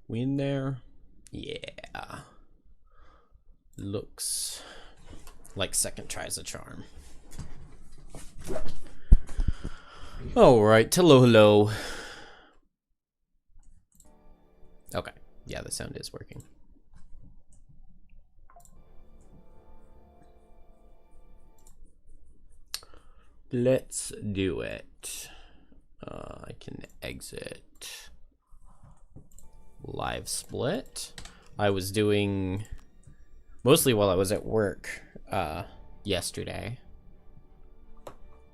We in there? Yeah. Looks like second tries a charm. Alright, hello. Okay, yeah, the sound is working. Let's do it. I can exit live split. I was doing mostly while I was at work yesterday.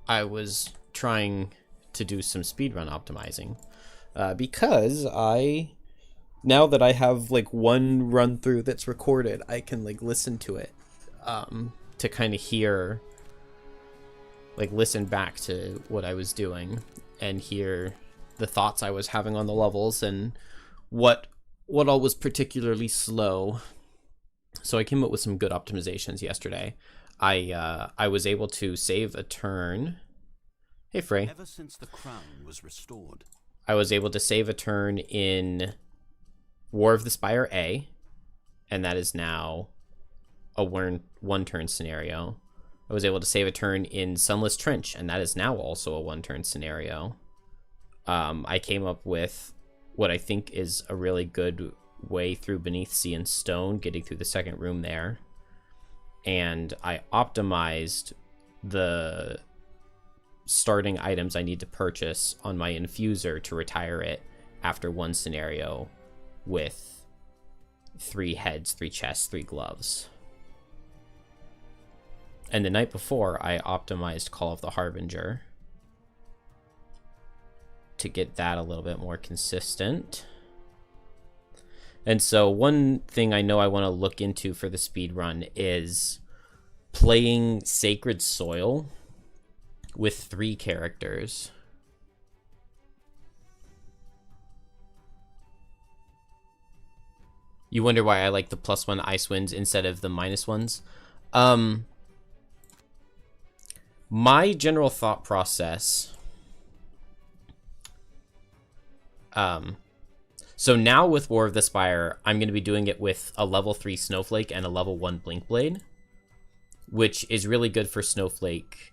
I was trying to do some speedrun optimizing because now that I have like one run through that's recorded, I can like listen to it to kind of hear, like listen back to what I was doing and hear the thoughts I was having on the levels and what all was particularly slow. So I came up with some good optimizations yesterday. I was able to save a turn. Hey Frey. Ever since the crown was restored, I was able to save a turn in War of the Spire A, and that is now a one turn scenario. I was able to save a turn in Sunless Trench, and that is now also a one-turn scenario. I came up with what I think is a really good way through Beneath Sea and Stone, getting through the second room there. And I optimized the starting items I need to purchase on my infuser to retire it after one scenario with 3 heads, 3 chests, 3 gloves. And the night before, I optimized Call of the Harbinger to get that a little bit more consistent. And so one thing I know I want to look into for the speedrun is playing Sacred Soil with 3 characters. You wonder why I like the +1 ice winds instead of the -1s? My general thought process, so now with War of the Spire, I'm going to be doing it with a level 3 Snowflake and a level 1 Blink Blade, which is really good for Snowflake,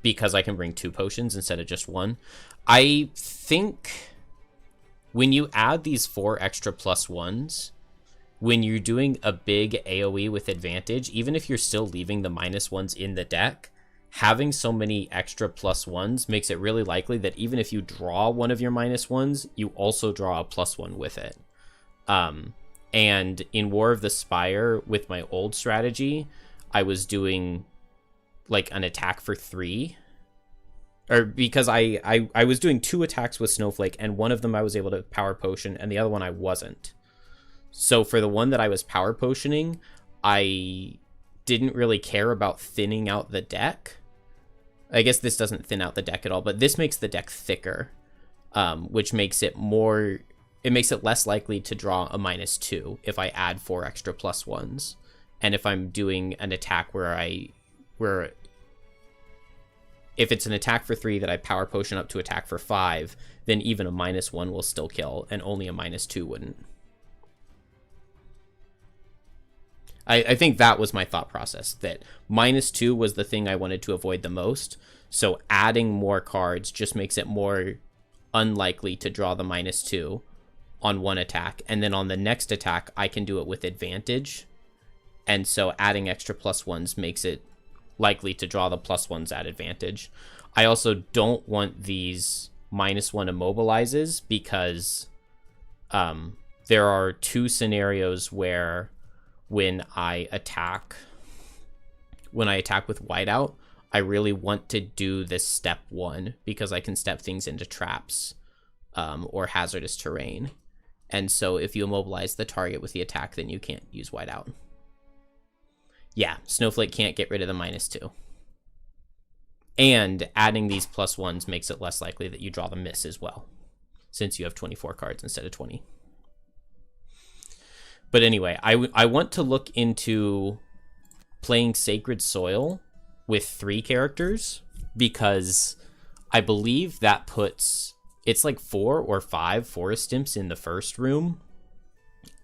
because I can bring 2 potions instead of just 1. I think when you add these 4 extra +1s, when you're doing a big AoE with advantage, even if you're still leaving the -1s in the deck, having so many extra +1s makes it really likely that even if you draw one of your -1s, you also draw a +1 with it. And in War of the Spire, with my old strategy, I was doing like an attack for 3. Or because I was doing 2 attacks with Snowflake, and one of them I was able to power potion, and the other one I wasn't. So for the one that I was power potioning, I didn't really care about thinning out the deck. I guess this doesn't thin out the deck at all, but this makes the deck thicker, which makes it more... It makes it less likely to draw a -2 if I add 4 extra +1s. And if I'm doing an attack where if it's an attack for 3 that I power potion up to attack for 5, then even a -1 will still kill, and only a -2 wouldn't. I think that was my thought process, that -2 was the thing I wanted to avoid the most. So adding more cards just makes it more unlikely to draw the -2 on one attack. And then on the next attack, I can do it with advantage. And so adding extra +1s makes it likely to draw the +1s at advantage. I also don't want these -1 immobilizes because there are 2 scenarios where when I attack with whiteout, I really want to do this step 1 because I can step things into traps or hazardous terrain. And so if you immobilize the target with the attack, then you can't use whiteout. Yeah, Snowflake can't get rid of the -2. And adding these +1s makes it less likely that you draw the miss as well, since you have 24 cards instead of 20. But anyway, I want to look into playing Sacred Soil with 3 characters, because I believe that puts it's like 4 or 5 forest imps in the first room,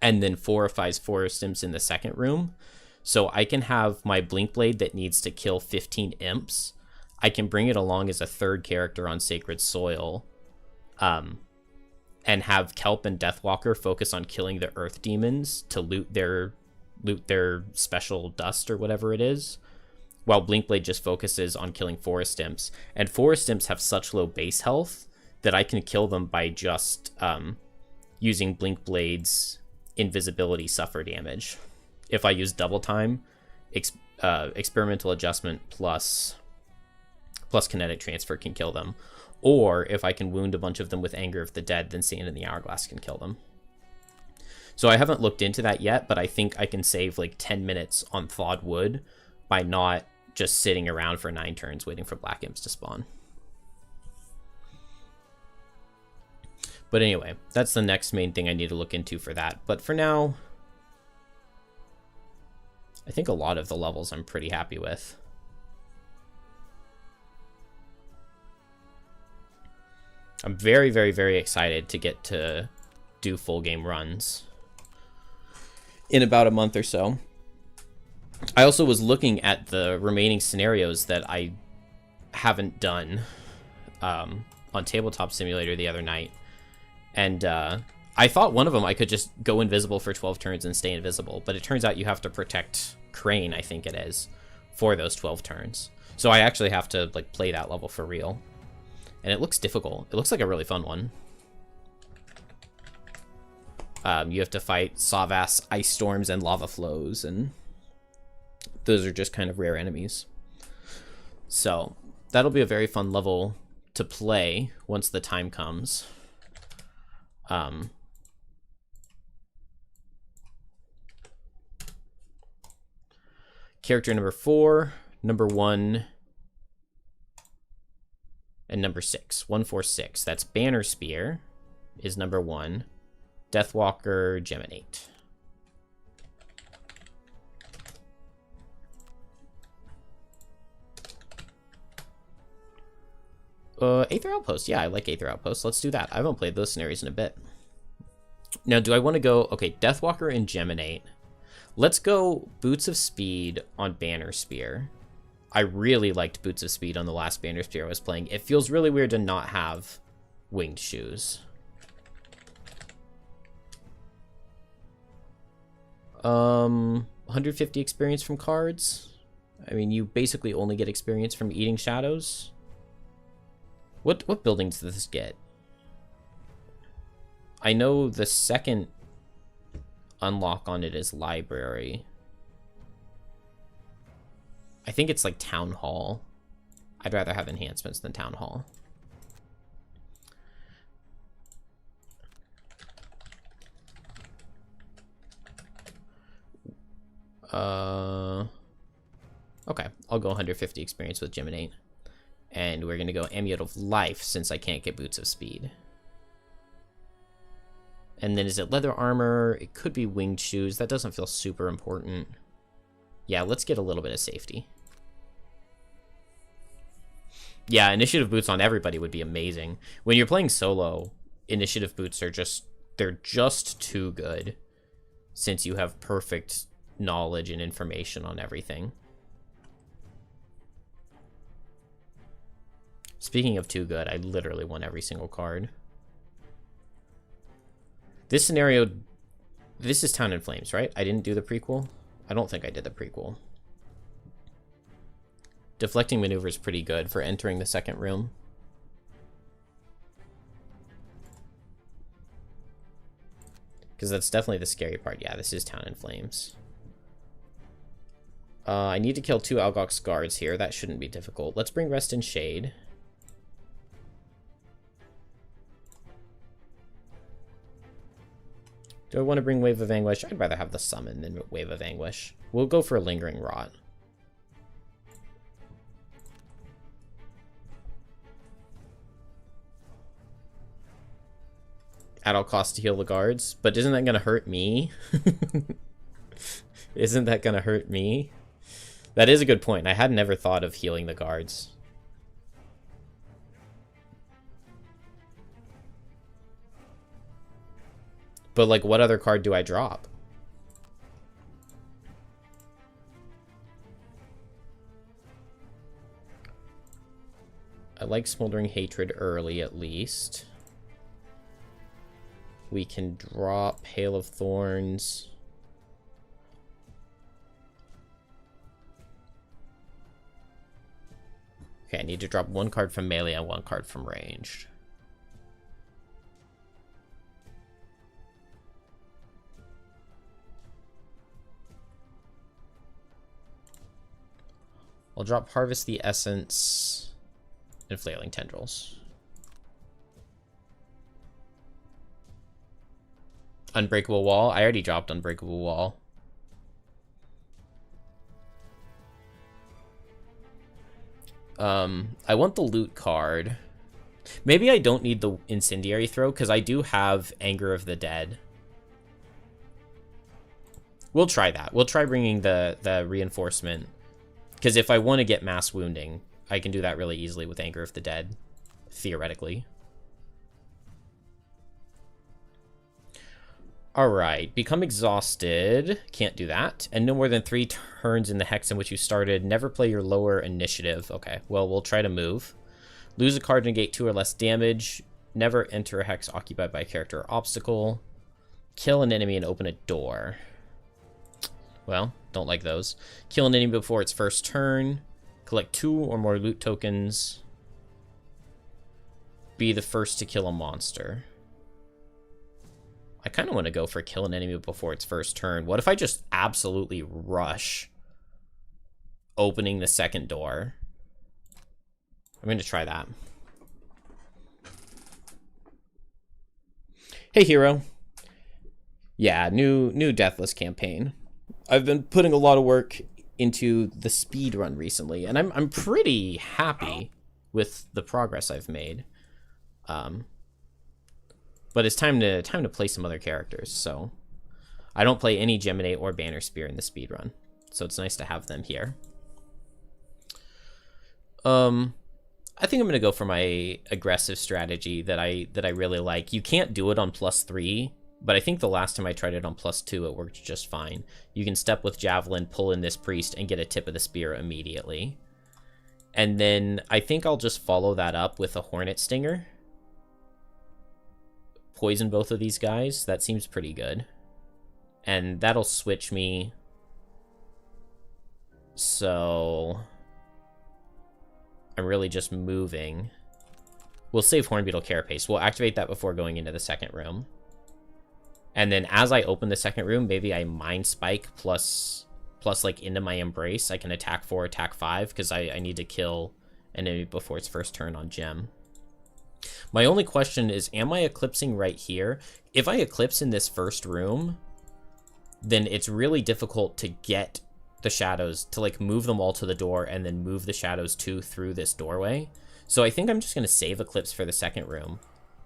and then 4 or 5 forest imps in the second room. So I can have my Blink Blade that needs to kill 15 imps. I can bring it along as a third character on Sacred Soil, and have Kelp and Deathwalker focus on killing the Earth Demons to loot their special dust or whatever it is, while Blinkblade just focuses on killing Forest Imps. And Forest Imps have such low base health that I can kill them by just using Blinkblade's invisibility suffer damage. If I use double time, experimental adjustment plus kinetic transfer can kill them. Or if I can wound a bunch of them with Anger of the Dead, then Sand in the Hourglass can kill them. So I haven't looked into that yet, but I think I can save like 10 minutes on Thawed Wood by not just sitting around for 9 turns waiting for Black Imps to spawn. But anyway, that's the next main thing I need to look into for that. But for now, I think a lot of the levels I'm pretty happy with. I'm very, very, very excited to get to do full game runs in about a month or so. I also was looking at the remaining scenarios that I haven't done on Tabletop Simulator the other night. And I thought one of them I could just go invisible for 12 turns and stay invisible. But it turns out you have to protect Crane, I think it is, for those 12 turns. So I actually have to like play that level for real. And it looks difficult. It looks like a really fun one. You have to fight Savas, Ice Storms, and Lava Flows, and those are just kind of rare enemies. So that'll be a very fun level to play once the time comes. Character number 4, number 1, and number 6. 1, 4, 6. That's Banner Spear is number 1. Deathwalker, Geminate. Aether Outpost. Yeah, I like Aether Outpost. Let's do that. I haven't played those scenarios in a bit. Now, do I want to go... Okay, Deathwalker and Geminate. Let's go Boots of Speed on Banner Spear. I really liked Boots of Speed on the last Banner Spear I was playing. It feels really weird to not have winged shoes. 150 experience from cards. I mean, you basically only get experience from eating shadows. What buildings does this get? I know the second unlock on it is library. I think it's like town hall. I'd rather have enhancements than town hall. Okay, I'll go 150 experience with Geminate. And we're going to go Amulet of Life since I can't get Boots of Speed. And then is it leather armor? It could be winged shoes. That doesn't feel super important. Yeah, let's get a little bit of safety. Yeah, initiative boots on everybody would be amazing. When you're playing solo, initiative boots are they're just too good since you have perfect knowledge and information on everything. Speaking of too good, I literally won every single card. This scenario, this is Town in Flames, right? I didn't do the prequel? I don't think I did the prequel. Deflecting maneuver is pretty good for entering the second room. Because that's definitely the scary part. Yeah, this is Town in Flames. I need to kill 2 Algox guards here. That shouldn't be difficult. Let's bring Rest in Shade. Do I want to bring Wave of Anguish? I'd rather have the Summon than Wave of Anguish. We'll go for a Lingering Rot. At all costs to heal the guards. But isn't that going to hurt me? Isn't that going to hurt me? That is a good point. I had never thought of healing the guards. But, like, what other card do I drop? I like Smoldering Hatred early, at least. We can drop Hail of Thorns. Okay, I need to drop one card from melee and one card from ranged. I'll drop Harvest the Essence and Flailing Tendrils. Unbreakable Wall. I already dropped Unbreakable Wall. I want the loot card. Maybe I don't need the Incendiary Throw, because I do have Anger of the Dead. We'll try that. We'll try bringing the reinforcement. Because if I want to get Mass Wounding, I can do that really easily with Anger of the Dead. Theoretically. Alright, become exhausted. Can't do that. And no more than 3 turns in the hex in which you started. Never play your lower initiative. Okay, well, we'll try to move. Lose a card to negate 2 or less damage. Never enter a hex occupied by a character or obstacle. Kill an enemy and open a door. Well, don't like those. Kill an enemy before its first turn. Collect 2 or more loot tokens. Be the first to kill a monster. I kind of want to go for kill an enemy before its first turn. What if I just absolutely rush opening the second door? I'm going to try that. Hey, hero. Yeah, new Deathless campaign. I've been putting a lot of work into the speed run recently, and I'm pretty happy with the progress I've made. But it's time to play some other characters, so I don't play any Geminate or Banner Spear in the speedrun, so it's nice to have them here. I think I'm gonna go for my aggressive strategy that I really like. You can't do it on +3, but I think the last time I tried it on +2, it worked just fine. You can step with Javelin, pull in this priest, and get a tip of the spear immediately. And then I think I'll just follow that up with a Hornet Stinger. Poison both of these guys. That seems pretty good. And that'll switch me. So I'm really just moving. We'll save Hornbeetle Carapace. We'll activate that before going into the second room. And then as I open the second room, maybe I Mind Spike plus like into my Embrace. I can attack 4, attack 5, because I need to kill an enemy before its first turn on Gem. My only question is, am I eclipsing right here? If I eclipse in this first room, then it's really difficult to get the shadows, to like move them all to the door and then move the shadows through this doorway. So I think I'm just going to save eclipse for the second room.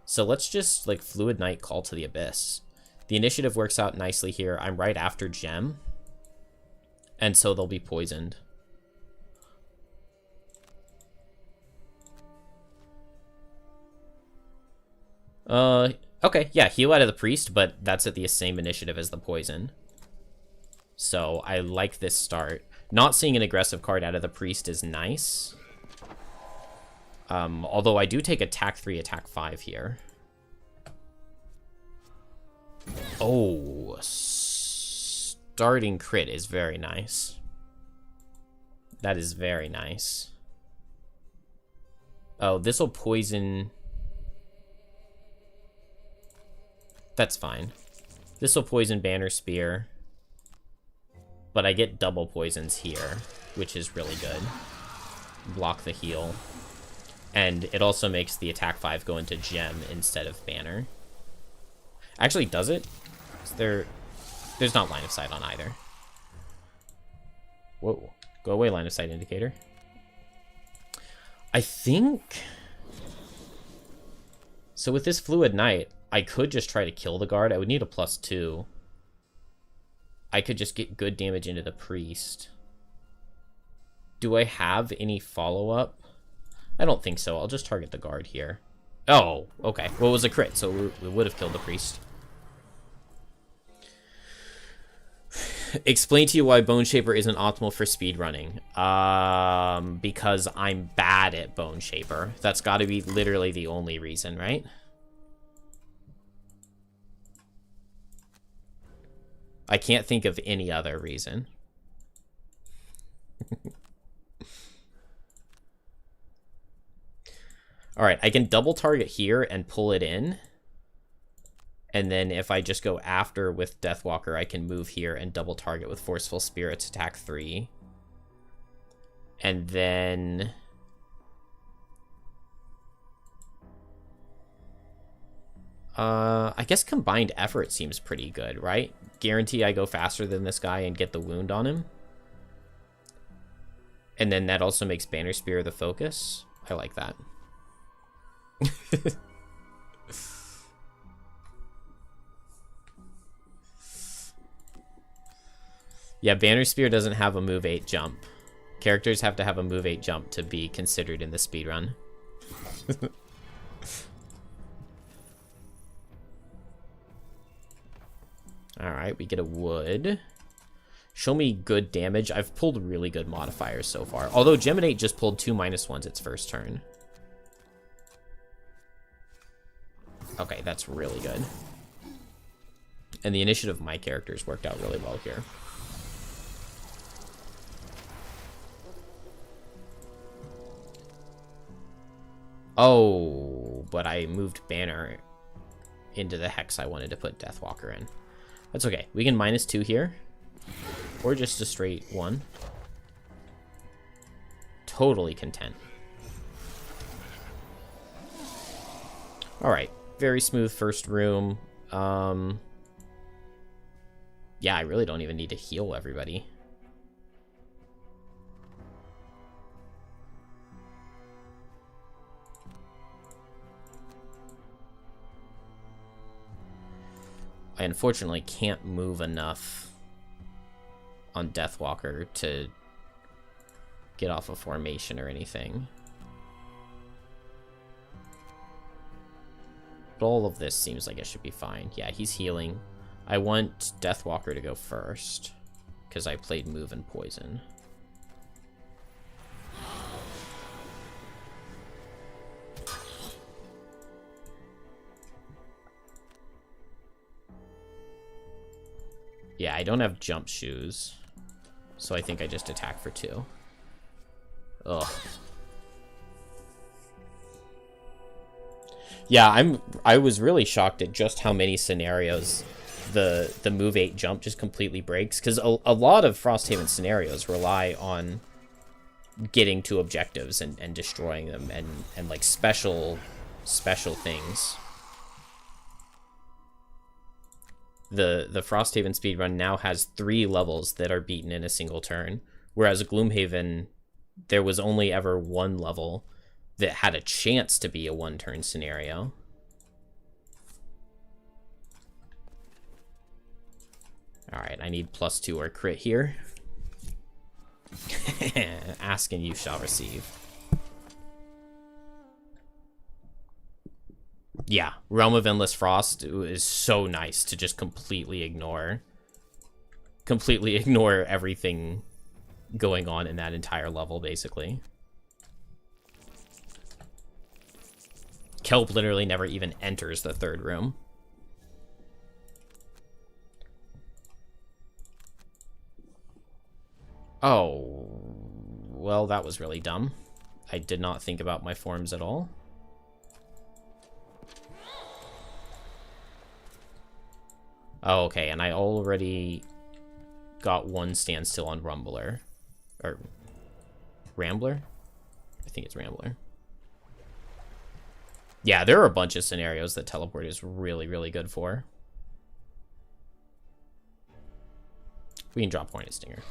So let's just like Fluid Knight Call to the Abyss. The initiative works out nicely here. I'm right after Gem, and so they'll be poisoned. Okay, yeah, heal out of the priest, but that's at the same initiative as the poison. So I like this start. Not seeing an aggressive card out of the priest is nice. Although I do take attack 3, attack 5 here. Oh, starting crit is very nice. That is very nice. Oh, this will poison. That's fine. This will poison Banner Spear. But I get double poisons here, which is really good. Block the heal. And it also makes the attack 5 go into Gem instead of Banner. Actually, does it? There's not line of sight on either. Whoa. Go away, line of sight indicator. I think... So with this Fluid Knight, I could just try to kill the guard. I would need a +2. I could just get good damage into the priest. Do I have any follow-up? I don't think so. I'll just target the guard here. Oh, okay. Well, it was a crit, so we would have killed the priest. Explain to you why Bone Shaper isn't optimal for speedrunning. Because I'm bad at Bone Shaper. That's got to be literally the only reason, right? I can't think of any other reason. Alright, I can double target here and pull it in. And then if I just go after with Deathwalker, I can move here and double target with Forceful Spirits, attack 3. And then... I guess Combined Effort seems pretty good, right? Guarantee I go faster than this guy and get the wound on him. And then that also makes Banner Spear the focus. I like that. Yeah, Banner Spear doesn't have a move 8 jump. Characters have to have a move 8 jump to be considered in the speedrun. Alright, we get a wood. Show me good damage. I've pulled really good modifiers so far. Although Geminate just pulled 2 -1s its first turn. Okay, that's really good. And the initiative of my characters worked out really well here. Oh, but I moved Banner into the hex I wanted to put Deathwalker in. That's okay. We can -2 here. Or just a straight 1. Totally content. Alright. Very smooth first room. Yeah, I really don't even need to heal everybody. I unfortunately can't move enough on Deathwalker to get off a formation or anything. But all of this seems like it should be fine. Yeah, he's healing. I want Deathwalker to go first, because I played move and poison. Yeah, I don't have jump shoes, so I think I just attack for 2. Ugh. Yeah, I was really shocked at just how many scenarios the move 8 jump just completely breaks, because a lot of Frosthaven scenarios rely on getting to objectives and destroying them and like special things. The Frosthaven speedrun now has 3 levels that are beaten in a single turn, whereas Gloomhaven, there was only ever 1 level that had a chance to be a 1-turn scenario. Alright, I need +2 or crit here. Ask and you shall receive. Yeah, Realm of Endless Frost is so nice to just completely ignore everything going on in that entire level, basically. Kelp literally never even enters the 3rd room. Oh, well, that was really dumb. I did not think about my forms at all. Oh, okay, and I already got 1 standstill on Rumbler. Or Rambler? I think it's Rambler. Yeah, there are a bunch of scenarios that Teleport is really, really good for. We can drop Hornet Stinger.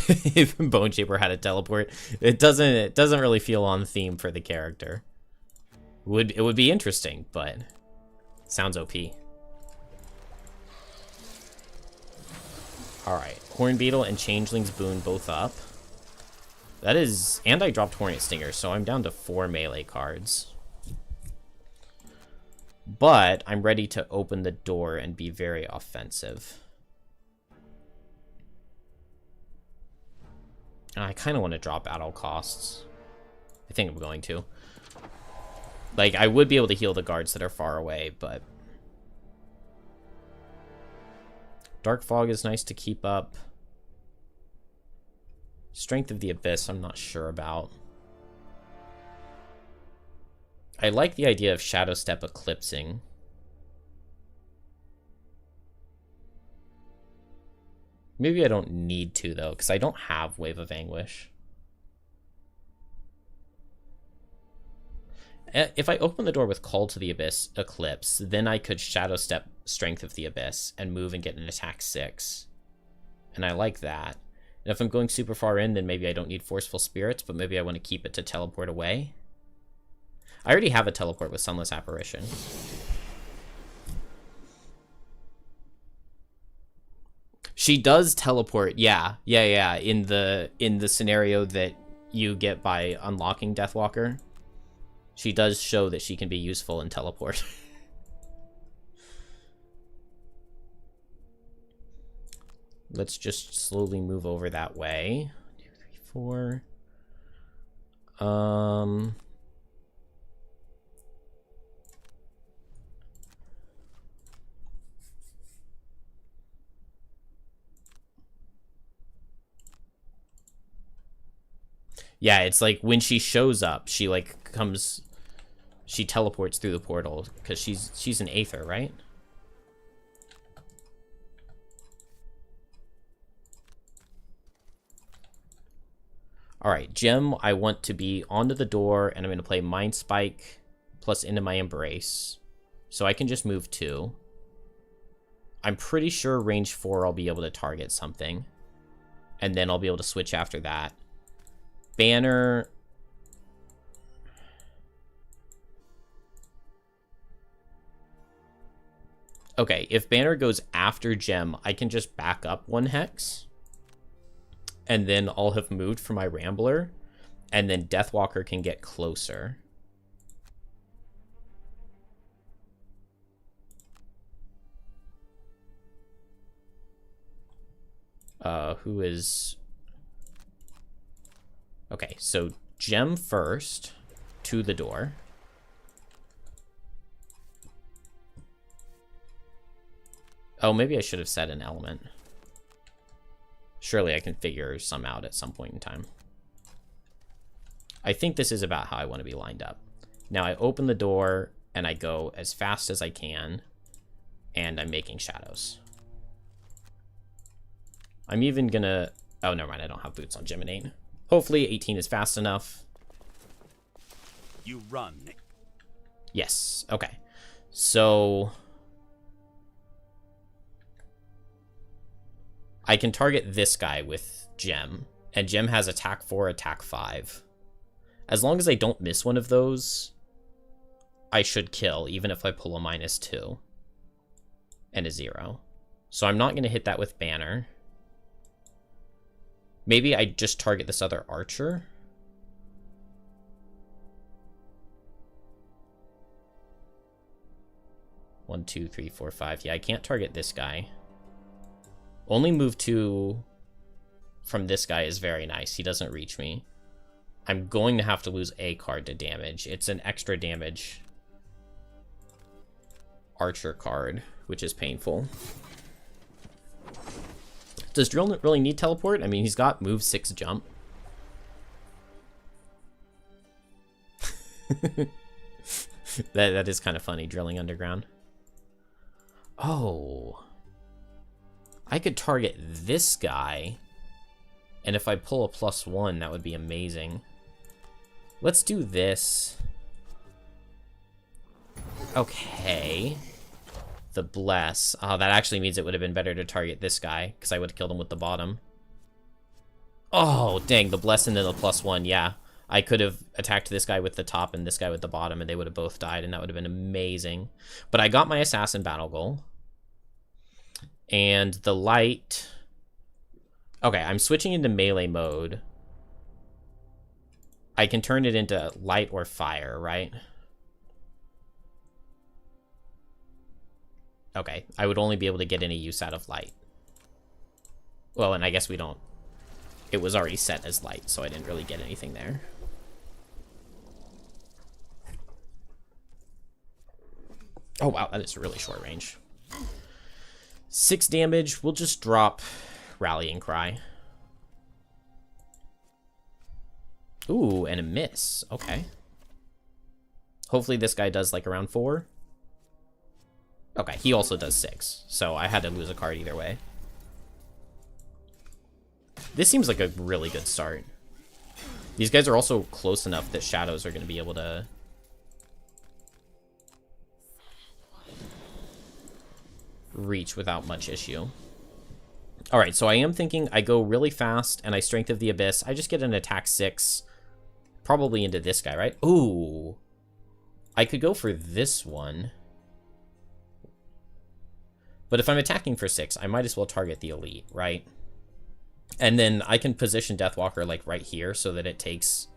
If Bone Shaper had a teleport, it doesn't really feel on theme for the character. It would be interesting, but sounds OP. Alright, Horn Beetle and Changeling's Boon both up. That is, and I dropped Hornet Stinger, so I'm down to 4 melee cards. But I'm ready to open the door and be very offensive. I kind of want to drop at all costs. I think I'm going to. Like, I would be able to heal the guards that are far away, but... Dark Fog is nice to keep up. Strength of the Abyss, I'm not sure about. I like the idea of Shadow Step eclipsing. Maybe I don't need to, though, because I don't have Wave of Anguish. If I open the door with Call to the Abyss Eclipse, then I could Shadow Step Strength of the Abyss and move and get an attack 6. And I like that. And if I'm going super far in, then maybe I don't need Forceful Spirits, but maybe I want to keep it to teleport away. I already have a teleport with Sunless Apparition. She does teleport, yeah. In the scenario that you get by unlocking Deathwalker, she does show that she can be useful in teleport. Let's just slowly move over that way. 1, 2, 3, 4. Yeah, it's like when she shows up, she like comes, she teleports through the portal because she's an Aether, right? All right, Gem, I want to be onto the door, and I'm going to play Mind Spike plus into my Embrace. So I can just move 2. I'm pretty sure range 4 I'll be able to target something. And then I'll be able to switch after that. Banner... Okay, if Banner goes after Gem, I can just back up 1 hex. And then I'll have moved for my Rambler. And then Deathwalker can get closer. Who is... Okay, so Gem first to the door. Oh, maybe I should have said an element. Surely I can figure some out at some point in time. I think this is about how I want to be lined up. Now I open the door and I go as fast as I can, and I'm making shadows. I'm even gonna... Oh, never mind, I don't have boots on Geminate. Hopefully 18 is fast enough. You run. Yes, okay. So... I can target this guy with Gem, and Gem has attack 4, attack 5. As long as I don't miss one of those, I should kill, even if I pull a -2 and a 0. So I'm not going to hit that with Banner. Maybe I just target this other archer. One, 2, 3, 4, 5. Yeah, I can't target this guy. Only move 2 from this guy is very nice. He doesn't reach me. I'm going to have to lose a card to damage. It's an extra damage archer card, which is painful. Does Drill really need teleport? I mean, he's got move 6 jump. that is kind of funny, drilling underground. Oh... I could target this guy, and if I pull a +1, that would be amazing. Let's do this. Okay. The Bless. Oh, that actually means it would have been better to target this guy, because I would have killed him with the bottom. Oh, dang, the Bless and then the +1, yeah. I could have attacked this guy with the top and this guy with the bottom, and they would have both died, and that would have been amazing. But I got my Assassin Battle Goal. And the light... Okay, I'm switching into melee mode. I can turn it into light or fire, right? Okay, I would only be able to get any use out of light. Well, and I guess we don't... It was already set as light, so I didn't really get anything there. Oh, wow, that is really short range. 6 damage. We'll just drop Rallying Cry. Ooh, and a miss. Okay. Hopefully this guy does, like, around 4. Okay, he also does 6. So I had to lose a card either way. This seems like a really good start. These guys are also close enough that shadows are going to be able to... reach without much issue. Alright, so I am thinking I go really fast and I Strength of the Abyss. I just get an attack 6. Probably into this guy, right? Ooh. I could go for this one. But if I'm attacking for 6, I might as well target the elite, right? And then I can position Deathwalker, like, right here so that it takes...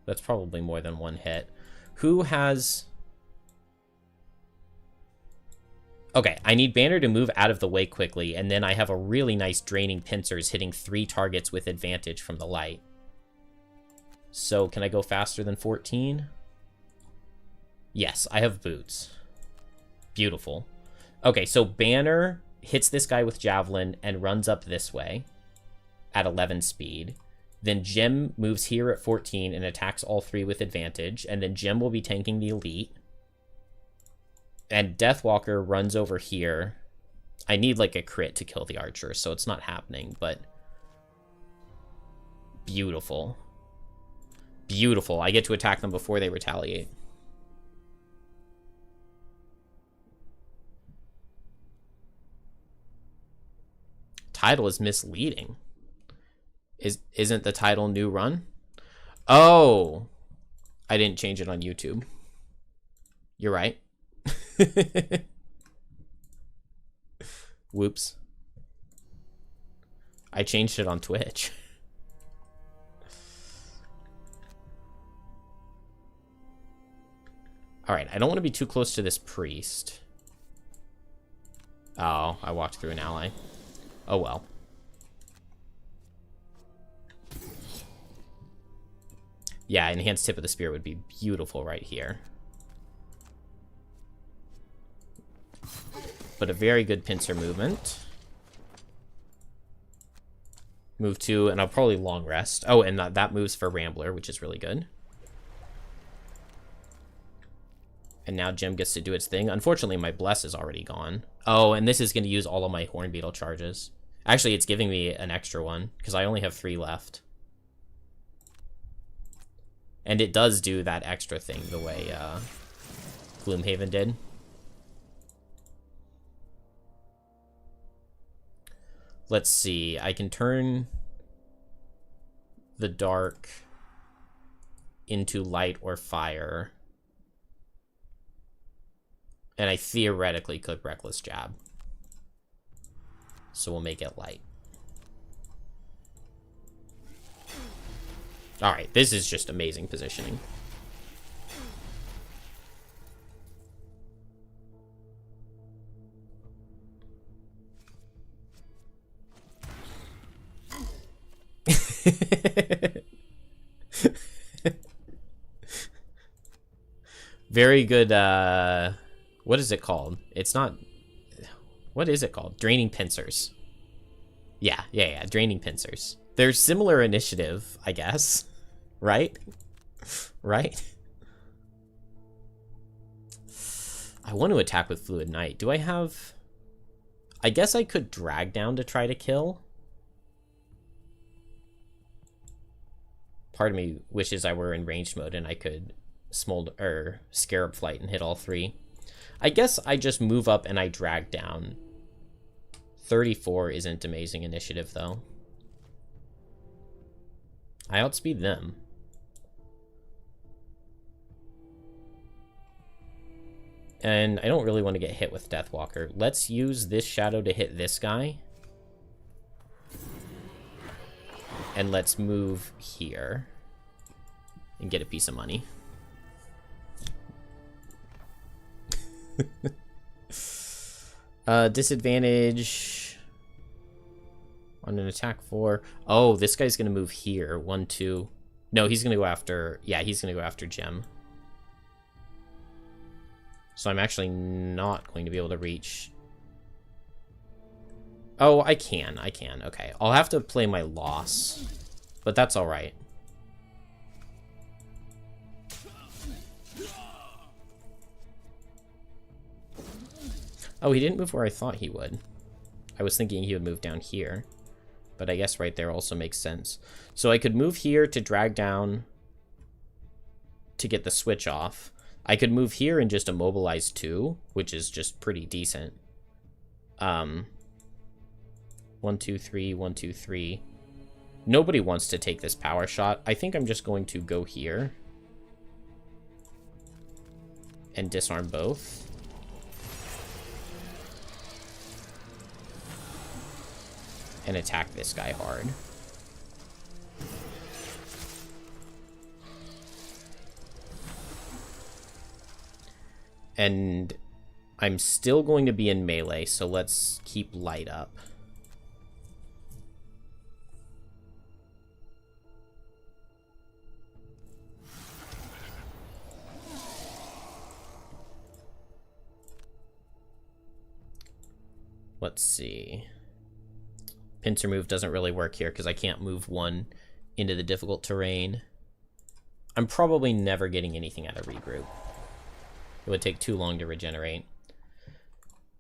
That's probably more than one hit. Who has... Okay, I need Banner to move out of the way quickly, and then I have a really nice Draining Pincers hitting 3 targets with advantage from the light. So, can I go faster than 14? Yes, I have boots. Beautiful. Okay, so Banner hits this guy with Javelin and runs up this way at 11 speed. Then Jim moves here at 14 and attacks all 3 with advantage, and then Jim will be tanking the elite. And Deathwalker runs over here. I need, like, a crit to kill the archer, so it's not happening, but... Beautiful. Beautiful. I get to attack them before they retaliate. Title is misleading. Isn't the title New Run? Oh! I didn't change it on YouTube. You're right. Whoops. I changed it on Twitch. Alright, I don't want to be too close to this priest. Oh, I walked through an ally. Oh well. Yeah, enhanced tip of the spear would be beautiful right here. But a very good pincer movement. Move 2, and I'll probably long rest. Oh, and that moves for Rambler, which is really good. And now Jim gets to do its thing. Unfortunately, my Bless is already gone. Oh, and this is going to use all of my Horn Beetle charges. Actually, it's giving me an extra one, because I only have 3 left. And it does do that extra thing the way Gloomhaven did. Let's see. I can turn the dark into light or fire. And I theoretically could Reckless Jab. So we'll make it light. Alright, this is just amazing positioning. Very good, what is it called? It's not... What is it called? Draining Pincers. Yeah, Draining Pincers. They're similar initiative, I guess. Right? Right? I want to attack with Fluid Knight. Do I have... I guess I could drag down to try to kill. Part of me wishes I were in ranged mode and I could Scarab Flight and hit all 3. I guess I just move up and I drag down. 34 isn't amazing initiative, though. I outspeed them. And I don't really want to get hit with Deathwalker. Let's use this shadow to hit this guy. And let's move here. And get a piece of money. Disadvantage on an attack 4. Oh, this guy's gonna move here. 1, 2. No, he's gonna go after... Yeah, he's gonna go after Gem. So I'm actually not going to be able to reach... Oh, I can. Okay. I'll have to play my loss. But that's alright. Oh, he didn't move where I thought he would. I was thinking he would move down here. But I guess right there also makes sense. So I could move here to drag down to get the switch off. I could move here and just immobilize 2, which is just pretty decent. 1, 2, 3, 1, 2, 3. Nobody wants to take this power shot. I think I'm just going to go here and disarm both. And attack this guy hard. And I'm still going to be in melee, so let's keep light up. Let's see. Pincer move doesn't really work here because I can't move 1 into the difficult terrain. I'm probably never getting anything out of regroup. It would take too long to regenerate.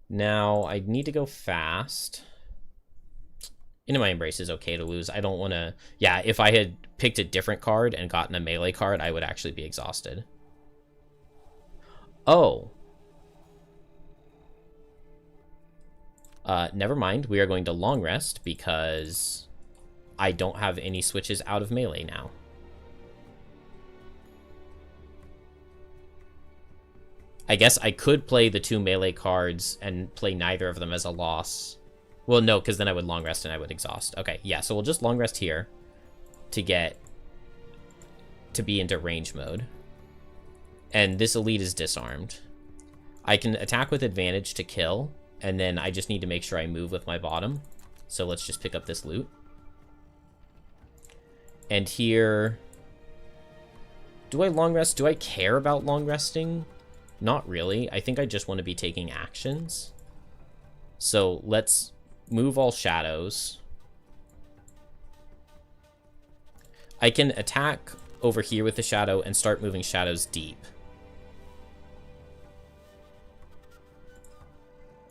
Now, I need to go fast. Into my Embrace is okay to lose. I don't want to... Yeah, if I had picked a different card and gotten a melee card, I would actually be exhausted. Oh. Never mind. We are going to long rest because I don't have any switches out of melee now. I guess I could play the 2 melee cards and play neither of them as a loss. Well, no, because then I would long rest and I would exhaust. Okay, yeah, so we'll just long rest here to be into range mode. And this elite is disarmed. I can attack with advantage to kill, and then I just need to make sure I move with my bottom. So let's just pick up this loot. And here... Do I long rest? Do I care about long resting? Not really. I think I just want to be taking actions. So let's move all shadows. I can attack over here with the shadow and start moving shadows deep.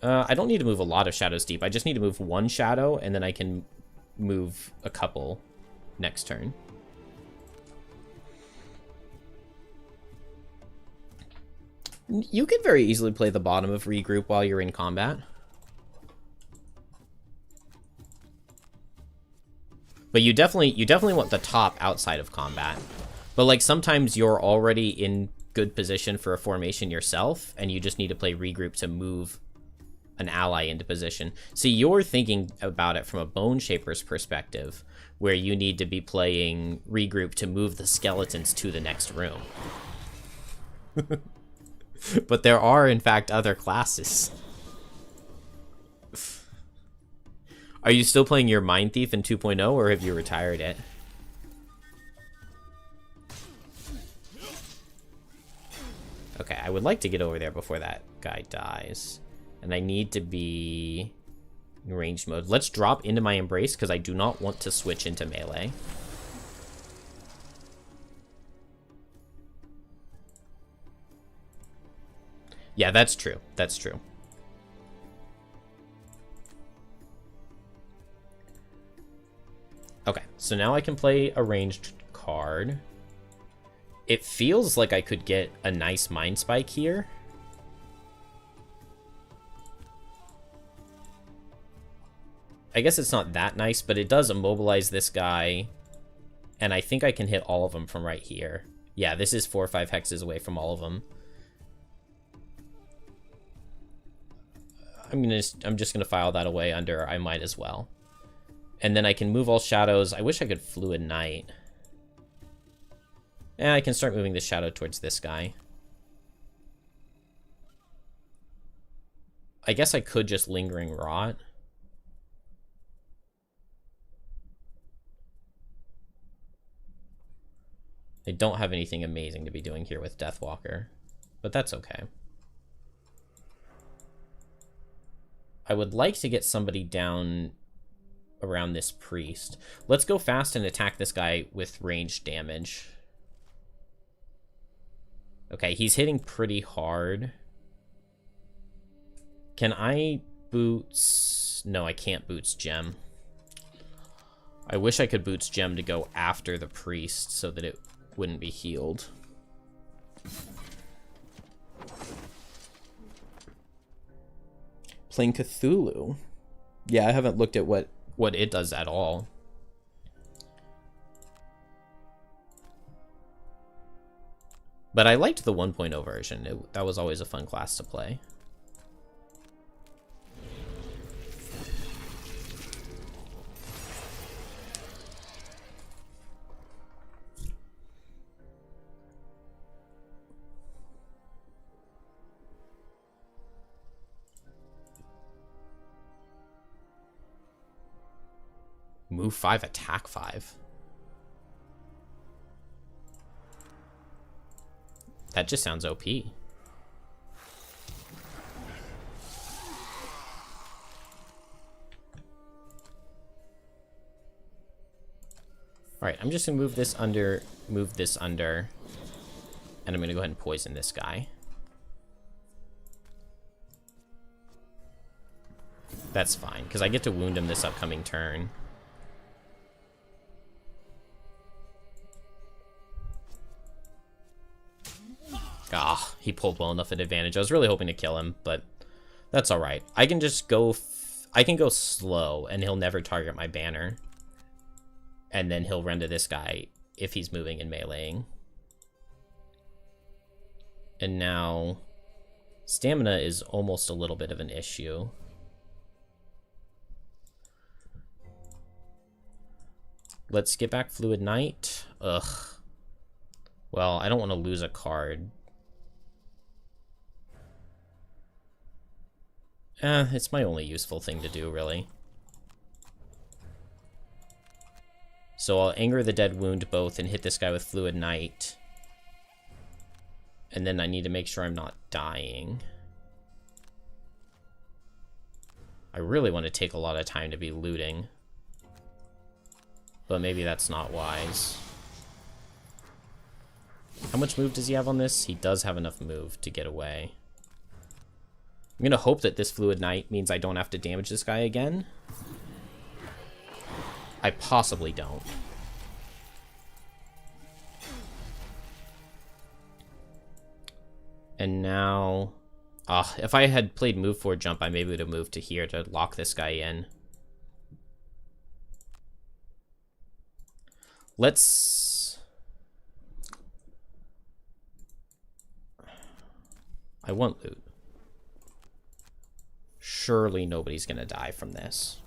I don't need to move a lot of shadows deep. I just need to move 1 shadow, and then I can move a couple next turn. You could very easily play the bottom of regroup while you're in combat. But you definitely want the top outside of combat. But like sometimes you're already in good position for a formation yourself, and you just need to play regroup to move an ally into position. See, you're thinking about it from a Bone Shaper's perspective, where you need to be playing regroup to move the skeletons to the next room. But there are, in fact, other classes. Are you still playing your Mind Thief in 2.0, or have you retired it? Okay, I would like to get over there before that guy dies. And I need to be in ranged mode. Let's drop into my Embrace, because I do not want to switch into melee. Yeah, that's true. That's true. Okay, so now I can play a ranged card. It feels like I could get a nice Mind Spike here. I guess it's not that nice, but it does immobilize this guy. And I think I can hit all of them from right here. Yeah, this is 4 or 5 hexes away from all of them. I'm just gonna file that away under I might as well. And then I can move all shadows. I wish I could Fluid Knight. And I can start moving the shadow towards this guy. I guess I could just Lingering Rot. I don't have anything amazing to be doing here with Deathwalker, but that's okay. I would like to get somebody down around this priest. Let's go fast and attack this guy with ranged damage. Okay, he's hitting pretty hard. Can I boots? No, I can't boots Gem. I wish I could boots Gem to go after the priest so that it wouldn't be healed. Playing Cthulhu. Yeah, I haven't looked at what it does at all. But I liked the 1.0 version. That was always a fun class to play. Move 5, attack 5. That just sounds OP. Alright, I'm just gonna move this under, and I'm gonna go ahead and poison this guy. That's fine, because I get to wound him this upcoming turn. Ah, he pulled well enough at advantage. I was really hoping to kill him, but that's all right. I can just go... I can go slow, and he'll never target my banner. And then he'll run to this guy if he's moving and meleeing. And now... stamina is almost a little bit of an issue. Let's get back Fluid Knight. Ugh. Well, I don't want to lose a card. It's my only useful thing to do, really. So I'll Anger the Dead, wound both, and hit this guy with Fluid Knight. And then I need to make sure I'm not dying. I really want to take a lot of time to be looting. But maybe that's not wise. How much move does he have on this? He does have enough move to get away. I'm gonna hope that this Fluid Knight means I don't have to damage this guy again. I possibly don't. And now... if I had played move 4 jump, I maybe would have moved to here to lock this guy in. Let's... I want loot. Surely nobody's gonna die from this.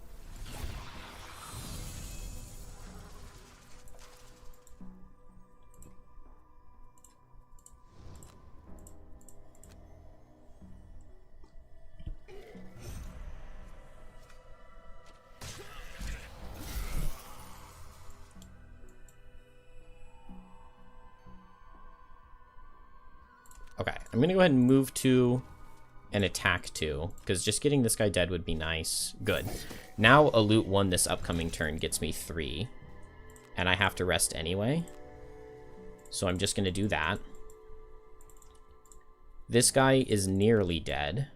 Okay, I'm gonna go ahead and move 2 and attack 2, because just getting this guy dead would be nice. Good. Now a loot 1 this upcoming turn gets me 3, and I have to rest anyway. So I'm just gonna do that. This guy is nearly dead.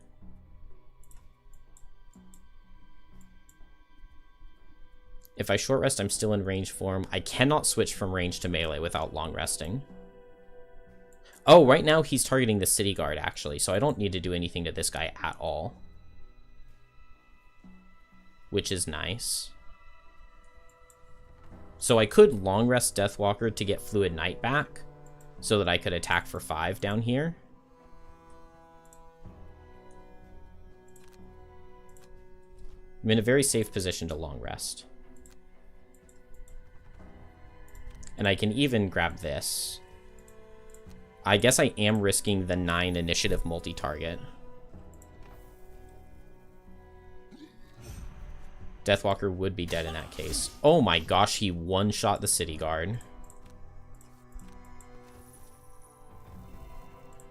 If I short rest, I'm still in range form. I cannot switch from range to melee without long resting. Oh, right now he's targeting the city guard, actually, so I don't need to do anything to this guy at all. Which is nice. So I could long rest Deathwalker to get Fluid Knight back, so that I could attack for 5 down here. I'm in a very safe position to long rest. And I can even grab this. I guess I am risking the 9 initiative multi-target. Deathwalker would be dead in that case. Oh my gosh, he one-shot the city guard.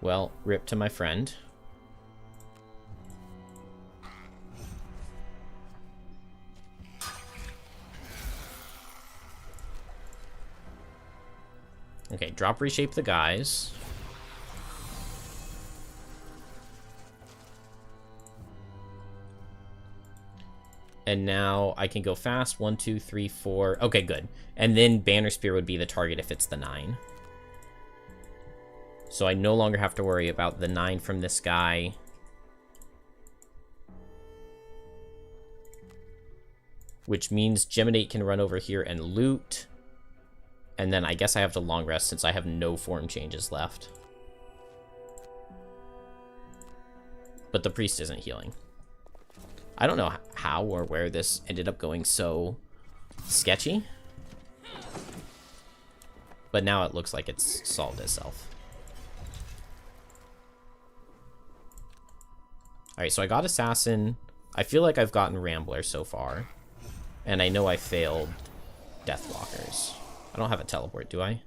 Well, rip to my friend. Okay, drop reshape the guys. And now I can go fast. 1, 2, 3, 4. Okay, good. And then Banner Spear would be the target if it's the 9. So I no longer have to worry about the 9 from this guy. Which means Geminate can run over here and loot. And then I guess I have to long rest since I have no form changes left. But the priest isn't healing. I don't know how or where this ended up going so sketchy. But now it looks like it's solved itself. Alright, so I got Assassin. I feel like I've gotten Rambler so far. And I know I failed Deathwalkers. I don't have a teleport, do I?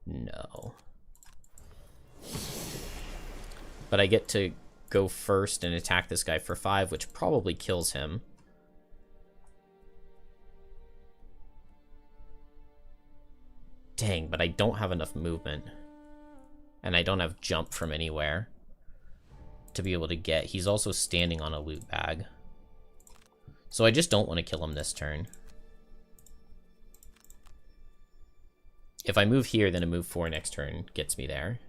No. But I get to go first and attack this guy for 5, which probably kills him. Dang, but I don't have enough movement. And I don't have jump from anywhere to be able to get. He's also standing on a loot bag. So I just don't want to kill him this turn. If I move here, then a move 4 next turn gets me there.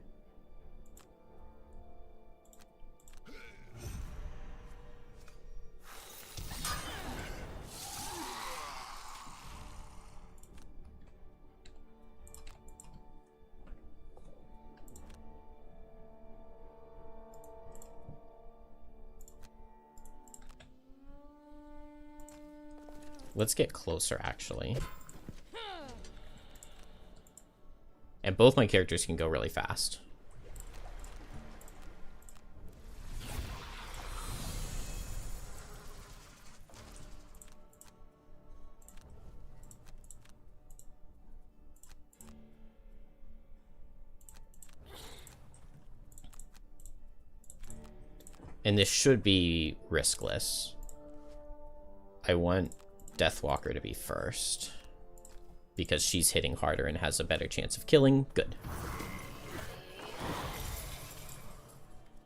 Let's get closer, actually. And both my characters can go really fast. And this should be riskless. I want Deathwalker to be first, because she's hitting harder and has a better chance of killing. Good.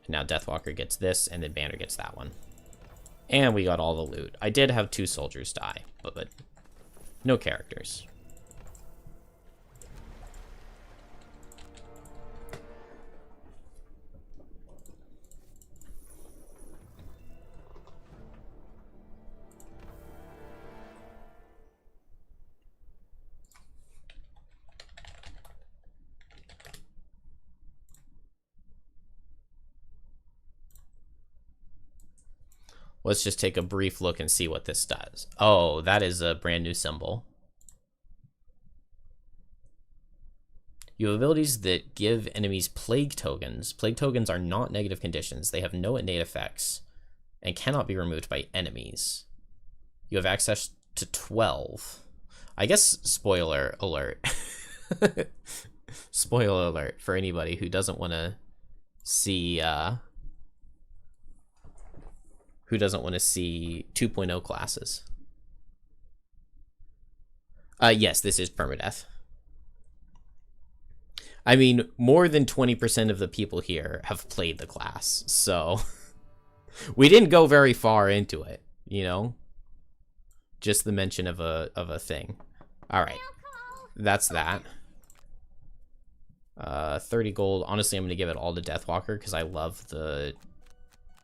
And now Deathwalker gets this, and then Banner gets that one. And we got all the loot. I did have 2 soldiers die, but no characters. Let's just take a brief look and see what this does. Oh, that is a brand new symbol. You have abilities that give enemies plague tokens. Plague tokens are not negative conditions. They have no innate effects and cannot be removed by enemies. You have access to 12. I guess spoiler alert. Spoiler alert for anybody who doesn't want to see 2.0 classes. Yes, this is permadeath. I mean, more than 20% of the people here have played the class, so we didn't go very far into it, you know? Just the mention of a thing. All right, that's that. 30 gold. Honestly, I'm going to give it all to Deathwalker because I love the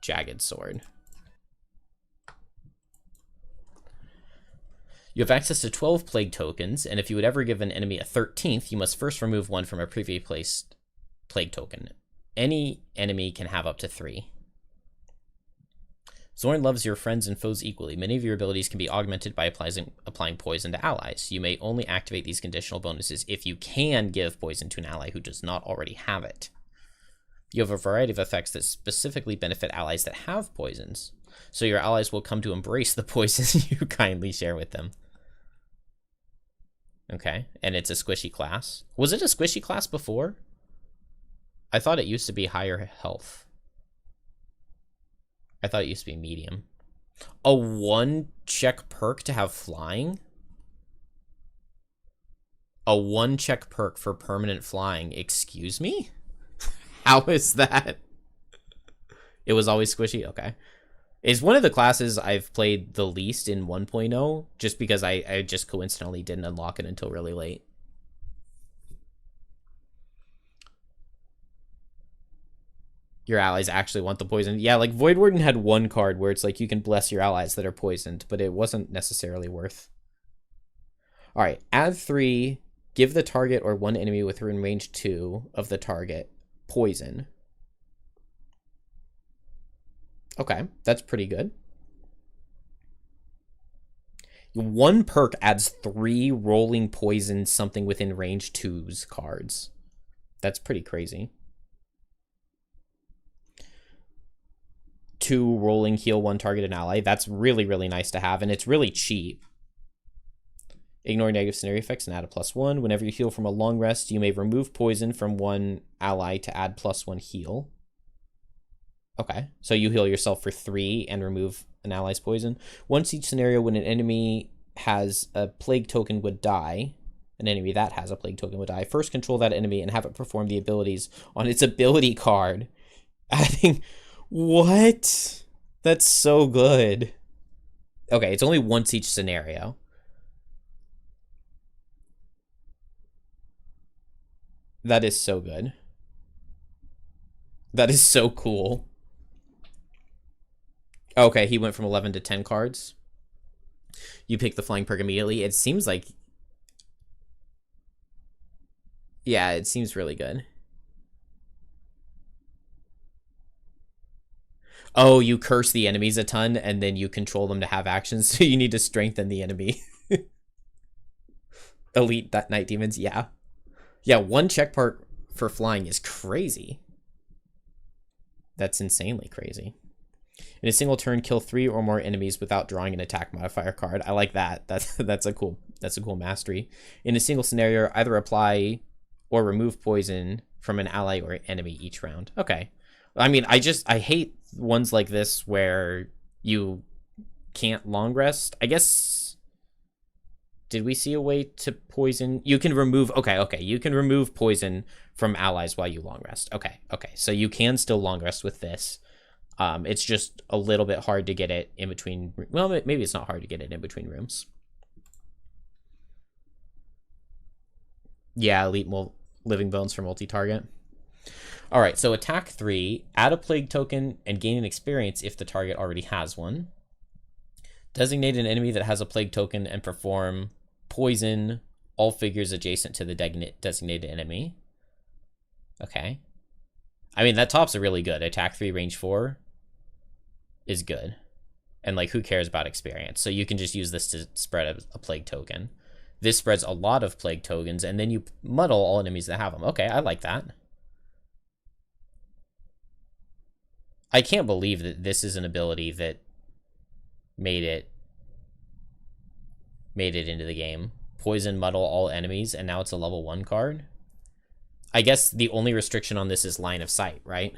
jagged sword. You have access to 12 plague tokens, and if you would ever give an enemy a 13th, you must first remove 1 from a previously placed plague token. Any enemy can have up to 3. Zorn loves your friends and foes equally. Many of your abilities can be augmented by applying poison to allies. You may only activate these conditional bonuses if you can give poison to an ally who does not already have it. You have a variety of effects that specifically benefit allies that have poisons. So your allies will come to embrace the poison you kindly share with them. Okay, and it's a squishy class. Was it a squishy class before? I thought it used to be higher health. I thought it used to be medium. A 1-check perk to have flying? A 1-check perk for permanent flying. Excuse me? How is that? It was always squishy? Okay. It's one of the classes I've played the least in 1.0, just because I just coincidentally didn't unlock it until really late. Your allies actually want the poison. Yeah, like Void Warden had one card where it's like you can bless your allies that are poisoned, but it wasn't necessarily worth. All right, add 3, give the target or one enemy within range 2 of the target poison. Okay, that's pretty good. 1 perk adds 3 rolling poison something within range 2's cards. That's pretty crazy. 2 rolling heal 1 targeted ally. That's really, really nice to have, and it's really cheap. Ignore negative scenario effects and add a +1. Whenever you heal from a long rest, you may remove poison from one ally to add +1 heal. Okay, so you heal yourself for 3 and remove an ally's poison. Once each scenario, when an enemy has a plague token would die, an enemy that has a plague token would die, first control that enemy and have it perform the abilities on its ability card. Adding... What? That's so good. Okay, it's only once each scenario. That is so good. That is so cool. Okay, he went from 11 to 10 cards. You pick the flying perk immediately. It seems like... Yeah, it seems really good. Oh, you curse the enemies a ton, and then you control them to have actions, so you need to strengthen the enemy. Elite that Night Demons, yeah. Yeah, 1 check part for flying is crazy. That's insanely crazy. In a single turn, kill 3 or more enemies without drawing an attack modifier card. I like that. That's a cool mastery. In a single scenario, either apply or remove poison from an ally or enemy each round. Okay. I mean, I hate ones like this where you can't long rest. I guess, did we see a way to poison? You can remove, okay, you can remove poison from allies while you long rest. Okay, so you can still long rest with this. It's just a little bit hard to get it in between, well, maybe it's not hard to get it in between rooms. Yeah, Elite Living Bones for multi-target. All right, so attack 3, add a plague token and gain an experience if the target already has one. Designate an enemy that has a plague token and perform poison all figures adjacent to the designated enemy. Okay. I mean, that top's a really good. Attack 3, range 4 is good. And, like, who cares about experience? So you can just use this to spread a plague token. This spreads a lot of plague tokens, and then you muddle all enemies that have them. Okay, I like that. I can't believe that this is an ability that made it into the game. Poison muddle all enemies, and now it's a level 1 card. I guess the only restriction on this is line of sight, right?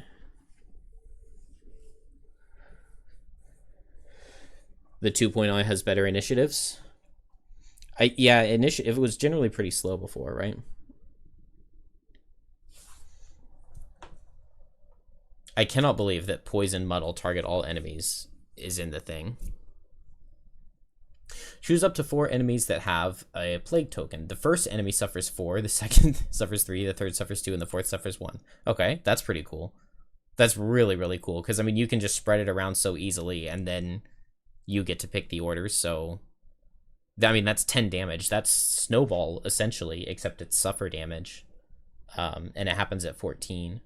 The 2.0 has better initiatives. Yeah, initiative was generally pretty slow before, right? I cannot believe that poison muddle target all enemies is in the thing. Choose up to 4 enemies that have a plague token. The first enemy suffers 4, the second suffers 3, the third suffers 2, and the fourth suffers 1. Okay, that's pretty cool. That's really, really cool, because, I mean, you can just spread it around so easily, and then you get to pick the orders, so... I mean, that's 10 damage. That's Snowball, essentially, except it's suffer damage. And it happens at 14.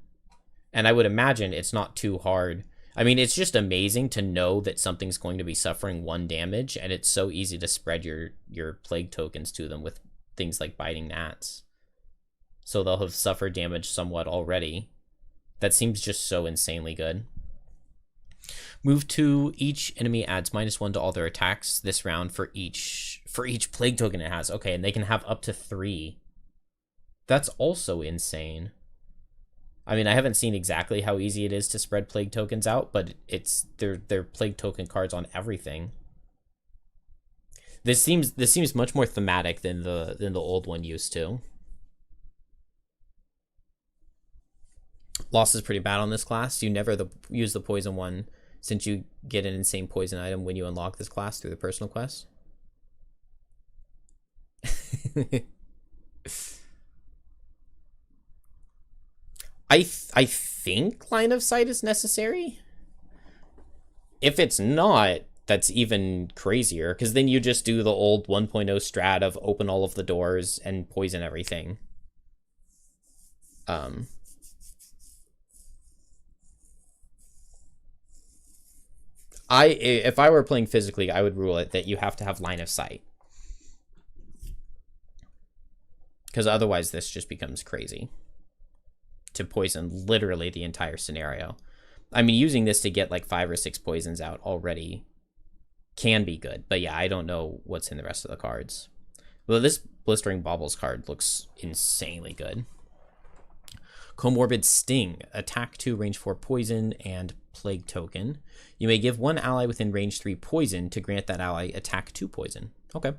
And I would imagine it's not too hard. I mean, it's just amazing to know that something's going to be suffering 1 damage, and it's so easy to spread your plague tokens to them with things like biting gnats. So they'll have suffered damage somewhat already. That seems just so insanely good. Move 2. Each enemy adds -1 to all their attacks this round for each plague token it has. Okay, and they can have up to 3. That's also insane. I mean, I haven't seen exactly how easy it is to spread plague tokens out, but they're plague token cards on everything. This seems much more thematic than the old one used to. Loss is pretty bad on this class. You never use the poison one, since you get an insane poison item when you unlock this class through the personal quest. I think line of sight is necessary. If it's not, that's even crazier, because then you just do the old 1.0 strat of open all of the doors and poison everything. If I were playing physically, I would rule it that you have to have line of sight, because otherwise this just becomes crazy to poison literally the entire scenario. I mean, using this to get like 5 or 6 poisons out already can be good, but yeah, I don't know what's in the rest of the cards. Well, this Blistering Baubles card looks insanely good. Comorbid Sting. Attack 2, range 4 poison, and plague token. You may give one ally within range 3 poison to grant that ally attack 2 poison. Okay.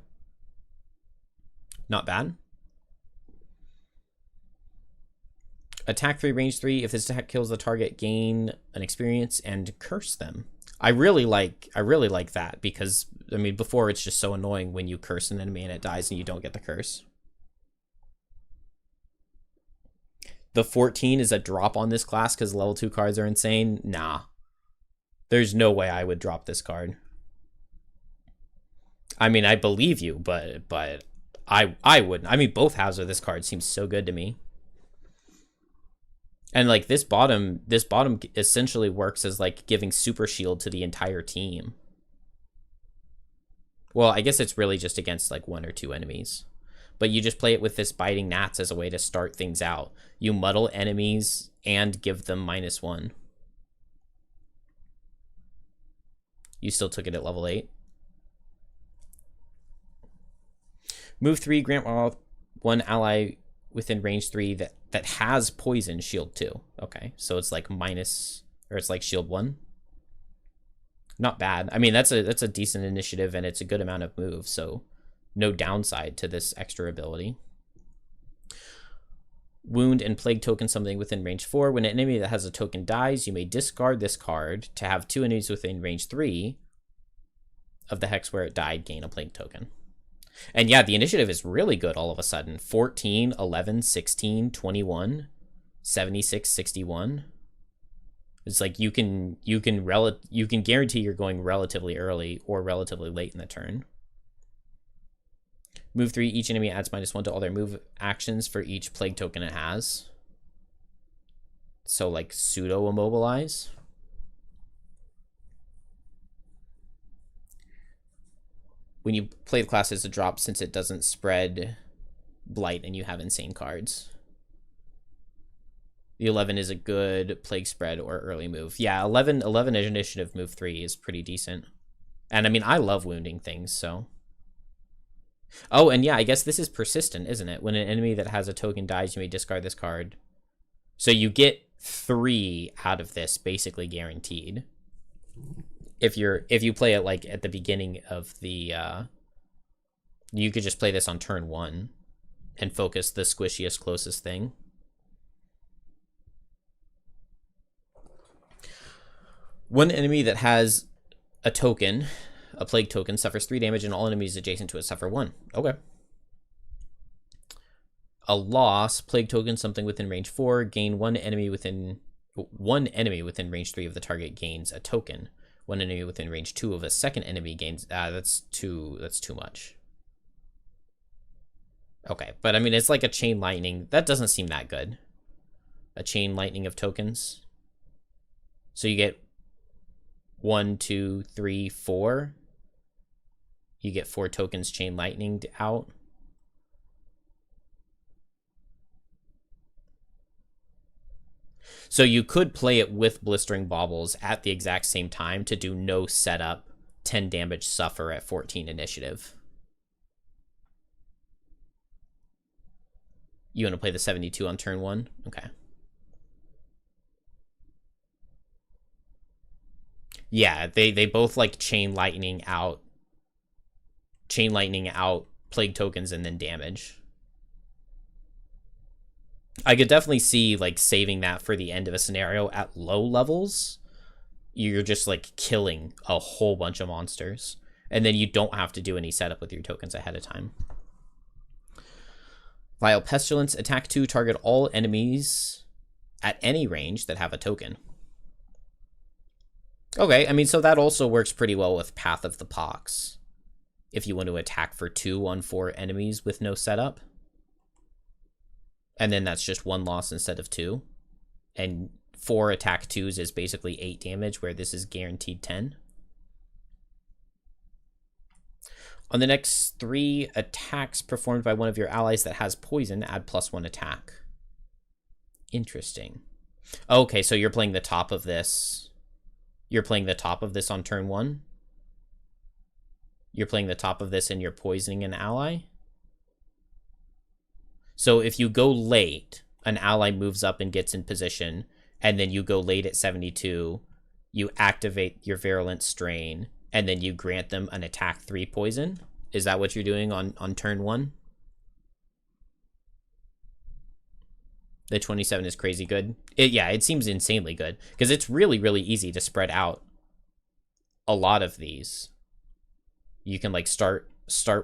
Not bad. Attack 3, range 3. If this attack kills the target, gain an experience and curse them. I really like that, because I mean, before it's just so annoying when you curse an enemy and it dies and you don't get the curse. The 14 is a drop on this class because level 2 cards are insane. Nah. There's no way I would drop this card. I mean, I believe you, but I wouldn't. I mean, both halves of this card seem so good to me. And like this bottom essentially works as like giving super shield to the entire team. Well, I guess it's really just against like 1 or 2 enemies. But you just play it with this Biting Gnats as a way to start things out. You muddle enemies and give them -1. You still took it at level 8. Move 3, grant one ally within range 3 that has poison, shield 2. Okay, so it's like it's like shield 1. Not bad. I mean, that's a decent initiative, and it's a good amount of moves, so no downside to this extra ability. Wound and plague token something within range 4. When an enemy that has a token dies, you may discard this card to have 2 enemies within range 3 of the hex where it died gain a plague token. And yeah, the initiative is really good all of a sudden. 14, 11, 16, 21, 76, 61. It's like you can guarantee you're going relatively early or relatively late in the turn. Move 3, each enemy adds -1 to all their move actions for each plague token it has. So like pseudo immobilize. When you play the class, it's a drop since it doesn't spread blight and you have insane cards. The 11 is a good plague spread or early move. Yeah, 11 initiative move 3 is pretty decent. And I mean, I love wounding things, so. Oh, and yeah, I guess this is persistent, isn't it? When an enemy that has a token dies, you may discard this card. So you get 3 out of this, basically guaranteed. If you play it like at the beginning of the you could just play this on turn 1 and focus the squishiest closest thing. One enemy that has a token, a plague token, suffers 3 damage, and all enemies adjacent to it suffer 1. Okay. A loss, plague token, something within range 4, gain one enemy within range 3 of the target gains a token. One enemy within range 2 of a second enemy gains. That's too much. Okay, but I mean, it's like a chain lightning. That doesn't seem that good. A chain lightning of tokens. So you get 1, 2, 3, 4. You get 4 tokens chain lightning out. So you could play it with Blistering Baubles at the exact same time to do no setup, 10 damage suffer at 14 initiative. You want to play the 72 on turn 1? Okay. Yeah, they both like chain lightning out plague tokens and then damage. I could definitely see like saving that for the end of a scenario at low levels. You're just like killing a whole bunch of monsters, and then you don't have to do any setup with your tokens ahead of time. Vile Pestilence, attack 2, target all enemies at any range that have a token. Okay, I mean, so that also works pretty well with Path of the Pox. If you want to attack for 2 on 4 enemies with no setup. And then that's just 1 loss instead of 2. And 4 attack 2s is basically 8 damage, where this is guaranteed 10. On the next 3 attacks performed by one of your allies that has poison, add +1 attack. Interesting. Okay, so you're playing the top of this. You're playing the top of this on turn 1? You're playing the top of this and you're poisoning an ally? So if you go late, an ally moves up and gets in position, and then you go late at 72, you activate your Virulent Strain, and then you grant them an attack 3 poison? Is that what you're doing on turn 1? The 27 is crazy good. Yeah, it seems insanely good, because it's really, really easy to spread out a lot of these. You can like start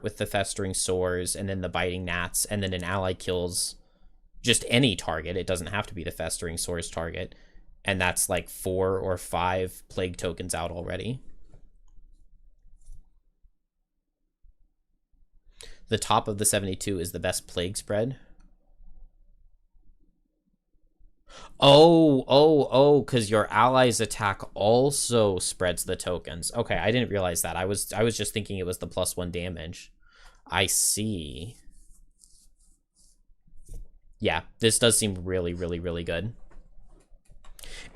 with the Festering Sores, and then the Biting Gnats, and then an ally kills just any target. It doesn't have to be the Festering Sores target. And that's like 4 or 5 plague tokens out already. The top of the 72 is the best plague spread. Oh, because your ally's attack also spreads the tokens. Okay, I didn't realize that. I was just thinking it was the +1 damage. I see. Yeah, this does seem really, really, really good.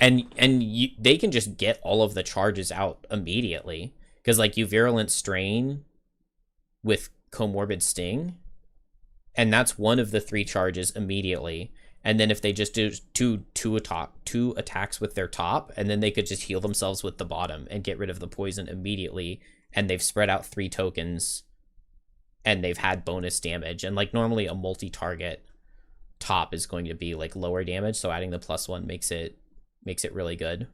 And they can just get all of the charges out immediately. Because, like, you Virulent Strain with Comorbid Sting, and that's one of the 3 charges immediately. And then if they just do two attacks with their top, and then they could just heal themselves with the bottom and get rid of the poison immediately, and they've spread out 3 tokens, and they've had bonus damage. And, like, normally a multi-target top is going to be, like, lower damage, so adding the +1 makes it really good.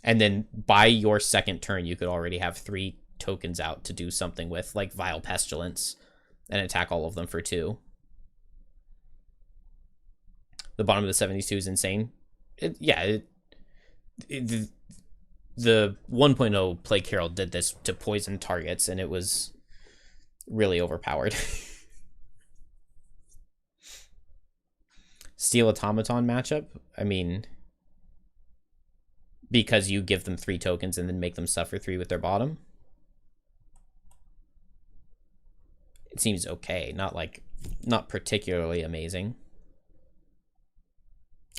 And then by your second turn, you could already have 3 tokens out to do something with, like Vile Pestilence, and attack all of them for 2. The bottom of the 72 is insane. The 1.0 Plague Herald did this to poison targets, and it was really overpowered. Steel Automaton matchup? I mean, because you give them 3 tokens and then make them suffer 3 with their bottom? It seems okay. Not particularly amazing.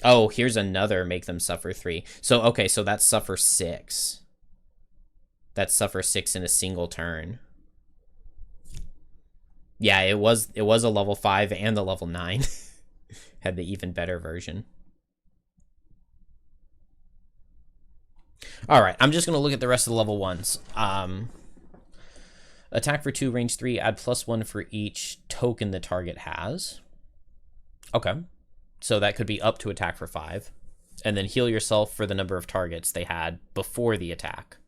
Oh, here's another make them suffer 3. So, okay, so that's suffer 6. That's suffer 6 in a single turn. Yeah, it was a level 5 and the level 9. Had the even better version. Alright, I'm just going to look at the rest of the level 1s. Attack for 2, range 3, add +1 for each token the target has. Okay. So that could be up to attack for 5. And then heal yourself for the number of targets they had before the attack.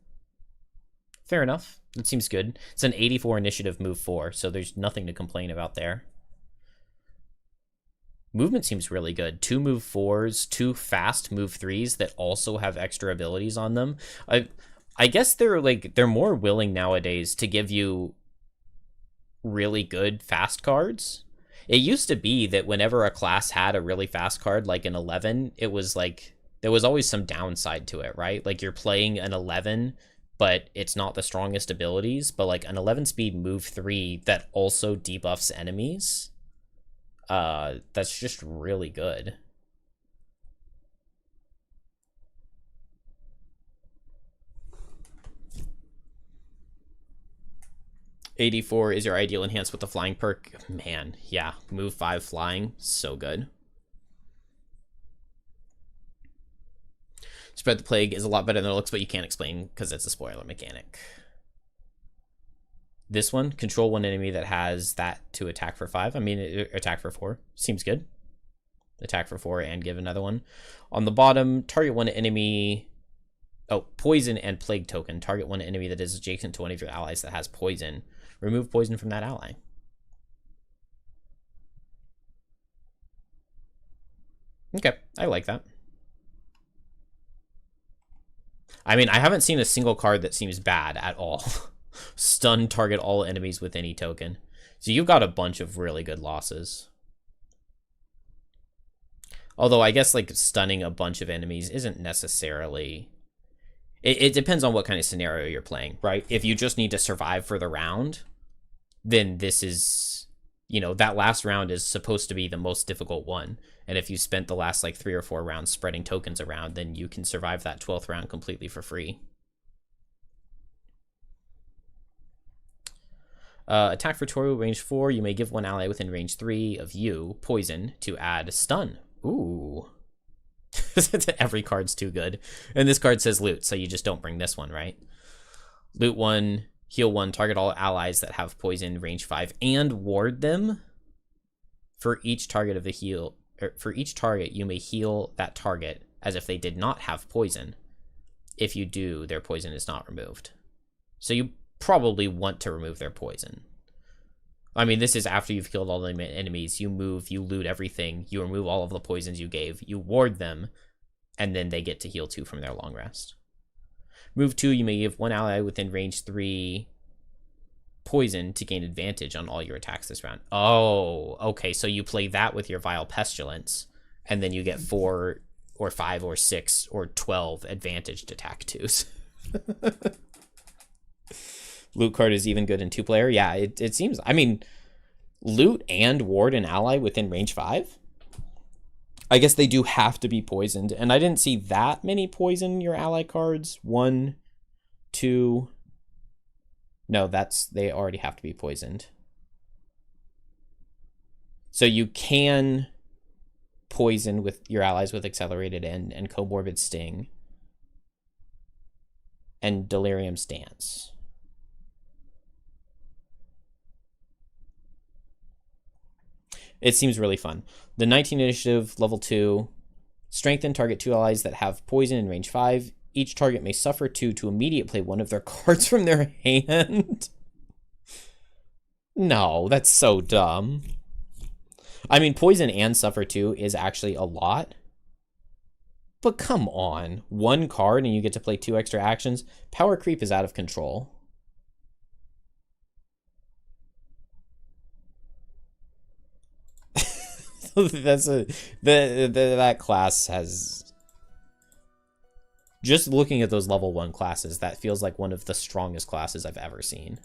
Fair enough. That seems good. It's an 84 initiative move 4, so there's nothing to complain about there. Movement seems really good. 2 move 4s, 2 fast move 3s that also have extra abilities on them. I guess they're more willing nowadays to give you really good fast cards. It used to be that whenever a class had a really fast card, like an 11, it was like, there was always some downside to it, right? Like you're playing an 11, but it's not the strongest abilities, but like an 11 speed move 3 that also debuffs enemies, that's just really good. 84 is your ideal enhance with the flying perk. Man, yeah. Move 5 flying. So good. Spread the Plague is a lot better than it looks, but you can't explain because it's a spoiler mechanic. This one, control one enemy that has that to attack for 5. I mean, attack for 4. Seems good. Attack for 4 and give another one. On the bottom, target one enemy... Oh, poison and plague token. Target one enemy that is adjacent to one of your allies that has poison. Remove poison from that ally. Okay, I like that. I mean, I haven't seen a single card that seems bad at all. Stun, target all enemies with any token. So you've got a bunch of really good losses. Although I guess like stunning a bunch of enemies isn't necessarily... It depends on what kind of scenario you're playing, right? If you just need to survive for the round, then this is, you know, that last round is supposed to be the most difficult one. And if you spent the last like 3 or 4 rounds spreading tokens around, then you can survive that 12th round completely for free. Attack for Toru, range 4. You may give one ally within range 3 of you poison to add stun. Ooh. Every card's too good. And this card says loot, so you just don't bring this one, right? Loot 1, heal 1, target all allies that have poison, range 5, and ward them. For each target of the heal, or for each target, you may heal that target as if they did not have poison. If you do, their poison is not removed. So you probably want to remove their poison. I mean, this is after you've killed all the enemies. You move, you loot everything, you remove all of the poisons you gave, you ward them, and then they get to heal 2 from their long rest. Move 2, you may give one ally within range 3 poison to gain advantage on all your attacks this round. Oh, okay, so you play that with your Vile Pestilence, and then you get 4 or 5 or 6 or 12 advantaged attack 2s. Loot card is even good in 2-player. Yeah, it seems... I mean, loot and ward an ally within range 5? I guess they do have to be poisoned. And I didn't see that many poison your ally cards. 1, 2... No, they already have to be poisoned. So you can poison with your allies with Accelerated End and Comorbid Sting. And Delirium Stance. It seems really fun. The 19 initiative, level 2. Strengthen, target 2 allies that have poison in range 5. Each target may suffer 2 to immediate play one of their cards from their hand. No, that's so dumb. I mean, poison and suffer 2 is actually a lot. But come on. 1 card and you get to play 2 extra actions. Power creep is out of control. That class has... Just looking at those level 1 classes, that feels like one of the strongest classes I've ever seen.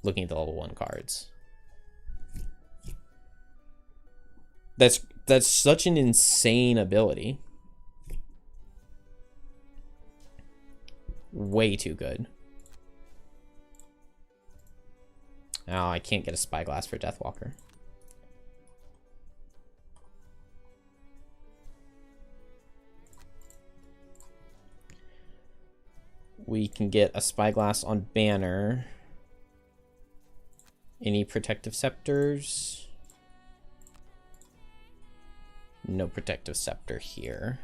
Looking at the level 1 cards. That's such an insane ability. Way too good. Oh, I can't get a Spyglass for Deathwalker. We can get a Spyglass on Banner. Any Protective Scepters? No Protective Scepter here.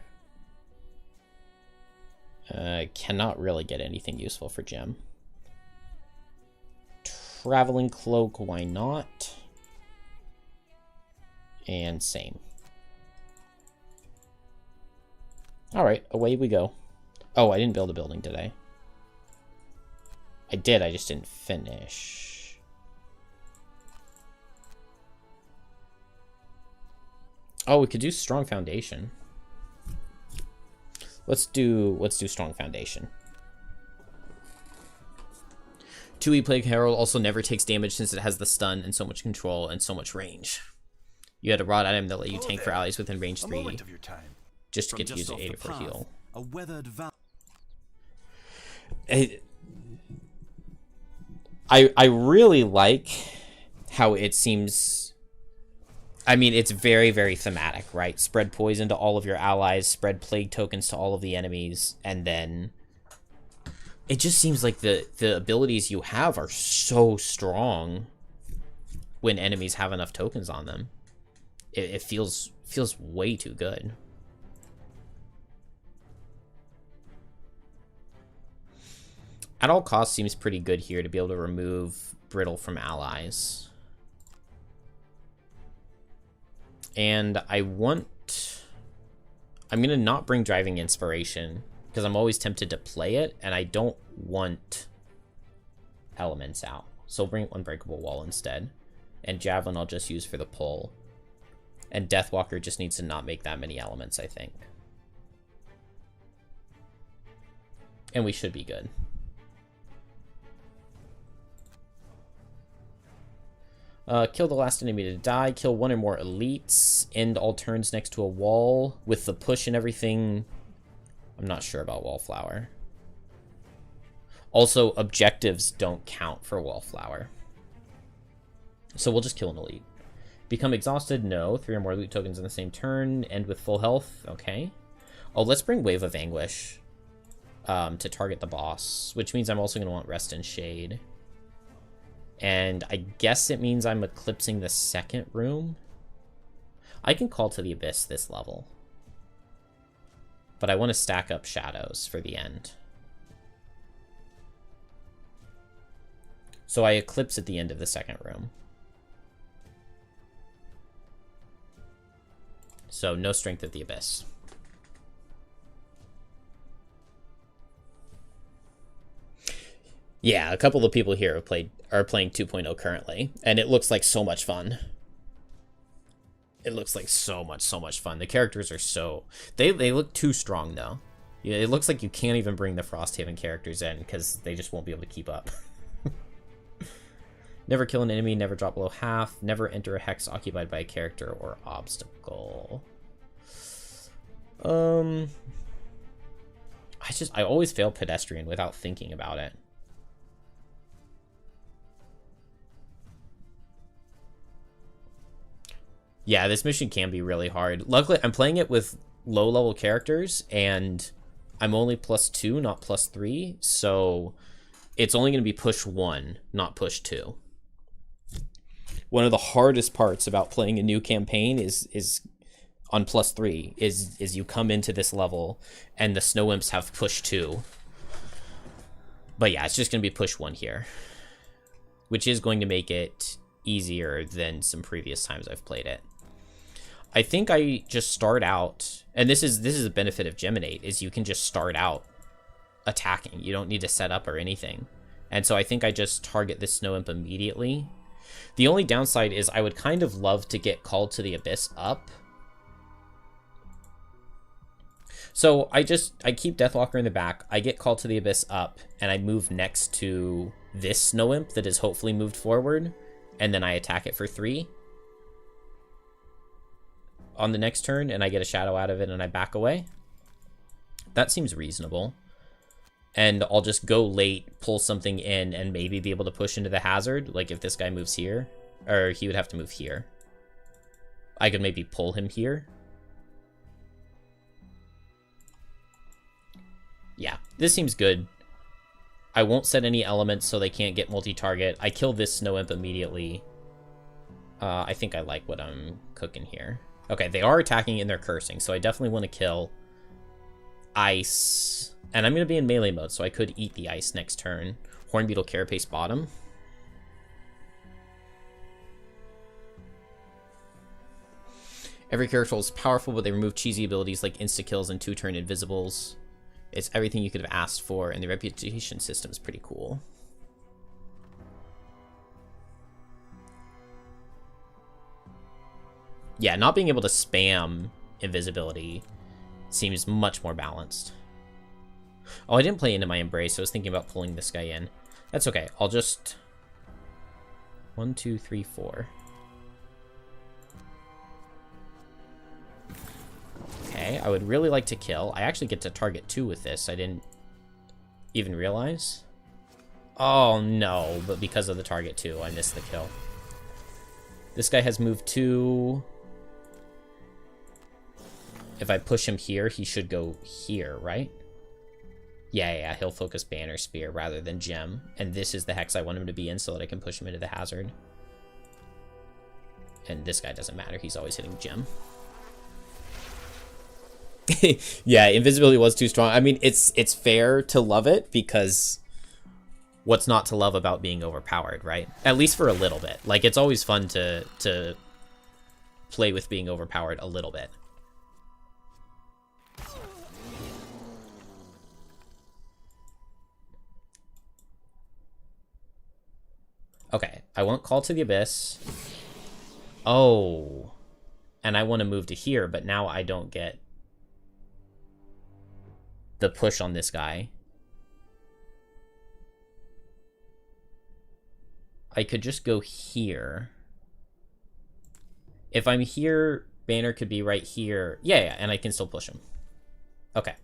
Cannot really get anything useful for Gem. Traveling Cloak, why not? And same. Alright, away we go. Oh, I didn't build a building today. I did, I just didn't finish. Oh, we could do Strong Foundation. Let's do Strong Foundation. 2E Plague Herald also never takes damage since it has the stun and so much control and so much range. You had a rod item that let you tank for allies within range 3. Just to get to use it 80 for heal. A weathered I really like how it seems. I mean, it's very, very thematic, right? Spread poison to all of your allies, spread plague tokens to all of the enemies, and then it just seems like the abilities you have are so strong when enemies have enough tokens on them. It feels way too good. At all costs seems pretty good here to be able to remove brittle from allies. And I'm going to not bring driving inspiration because I'm always tempted to play it and I don't want elements out. So I'll bring Unbreakable Wall instead. And Javelin I'll just use for the pull. And Deathwalker just needs to not make that many elements, I think. And we should be good. Kill the last enemy to die. Kill one or more elites. End all turns next to a wall. With the push and everything, I'm not sure about Wallflower. Also, objectives don't count for Wallflower. So we'll just kill an elite. Become exhausted? No. 3 or more loot tokens in the same turn. End with full health? Okay. Oh, let's bring Wave of Anguish to target the boss, which means I'm also going to want Rest and Shade. And I guess it means I'm eclipsing the second room. I can Call to the Abyss this level. But I want to stack up shadows for the end. So I eclipse at the end of the second room. So no Strength at the Abyss. Yeah, a couple of people here are playing 2.0 currently, and it looks like so much fun. It looks like so much fun. The characters are so... They look too strong, though. Yeah, it looks like you can't even bring the Frosthaven characters in, because they just won't be able to keep up. Never kill an enemy, never drop below half, never enter a hex occupied by a character or obstacle. I always fail Pedestrian without thinking about it. Yeah, this mission can be really hard. Luckily, I'm playing it with low-level characters, and I'm only +2, not +3, so it's only going to be push 1, not push 2. One of the hardest parts about playing a new campaign is on +3, is you come into this level, and the Snow Imps have push 2. But yeah, it's just going to be push 1 here, which is going to make it easier than some previous times I've played it. I think I just start out, and this is a benefit of Geminate, is you can just start out attacking. You don't need to set up or anything. And so I think I just target this Snow Imp immediately. The only downside is I would kind of love to get Called to the Abyss up. So I keep Deathwalker in the back, I get Called to the Abyss up, and I move next to this Snow Imp that is hopefully moved forward, and then I attack it for 3. On the next turn, and I get a shadow out of it and I back away. That seems reasonable. And I'll just go late, pull something in, and maybe be able to push into the hazard. Like if this guy moves here, or he would have to move here. I could maybe pull him here. Yeah, this seems good. I won't set any elements so they can't get multi-target. I kill this Snow Imp immediately. I think I like what I'm cooking here. Okay, they are attacking and they're cursing, so I definitely want to kill Ice. And I'm going to be in melee mode, so I could eat the Ice next turn. Hornbeetle Carapace bottom. Every character is powerful, but they remove cheesy abilities like insta-kills and 2-turn invisibles. It's everything you could have asked for, and the reputation system is pretty cool. Yeah, not being able to spam invisibility seems much more balanced. Oh, I didn't play into my Embrace. I was thinking about pulling this guy in. That's okay. I'll just... 1, 2, 3, 4. Okay, I would really like to kill. I actually get to target 2 with this. I didn't even realize. Oh, no. But because of the target, too, I missed the kill. This guy has moved 2. If I push him here, he should go here, right? Yeah, he'll focus Banner Spear rather than Gem. And this is the hex I want him to be in so that I can push him into the hazard. And this guy doesn't matter. He's always hitting Gem. Yeah, invisibility was too strong. I mean, it's fair to love it because what's not to love about being overpowered, right? At least for a little bit. Like, it's always fun to play with being overpowered a little bit. Okay, I won't Call to the Abyss. Oh. And I want to move to here, but now I don't get the push on this guy. I could just go here. If I'm here, Banner could be right here. Yeah, and I can still push him. Okay.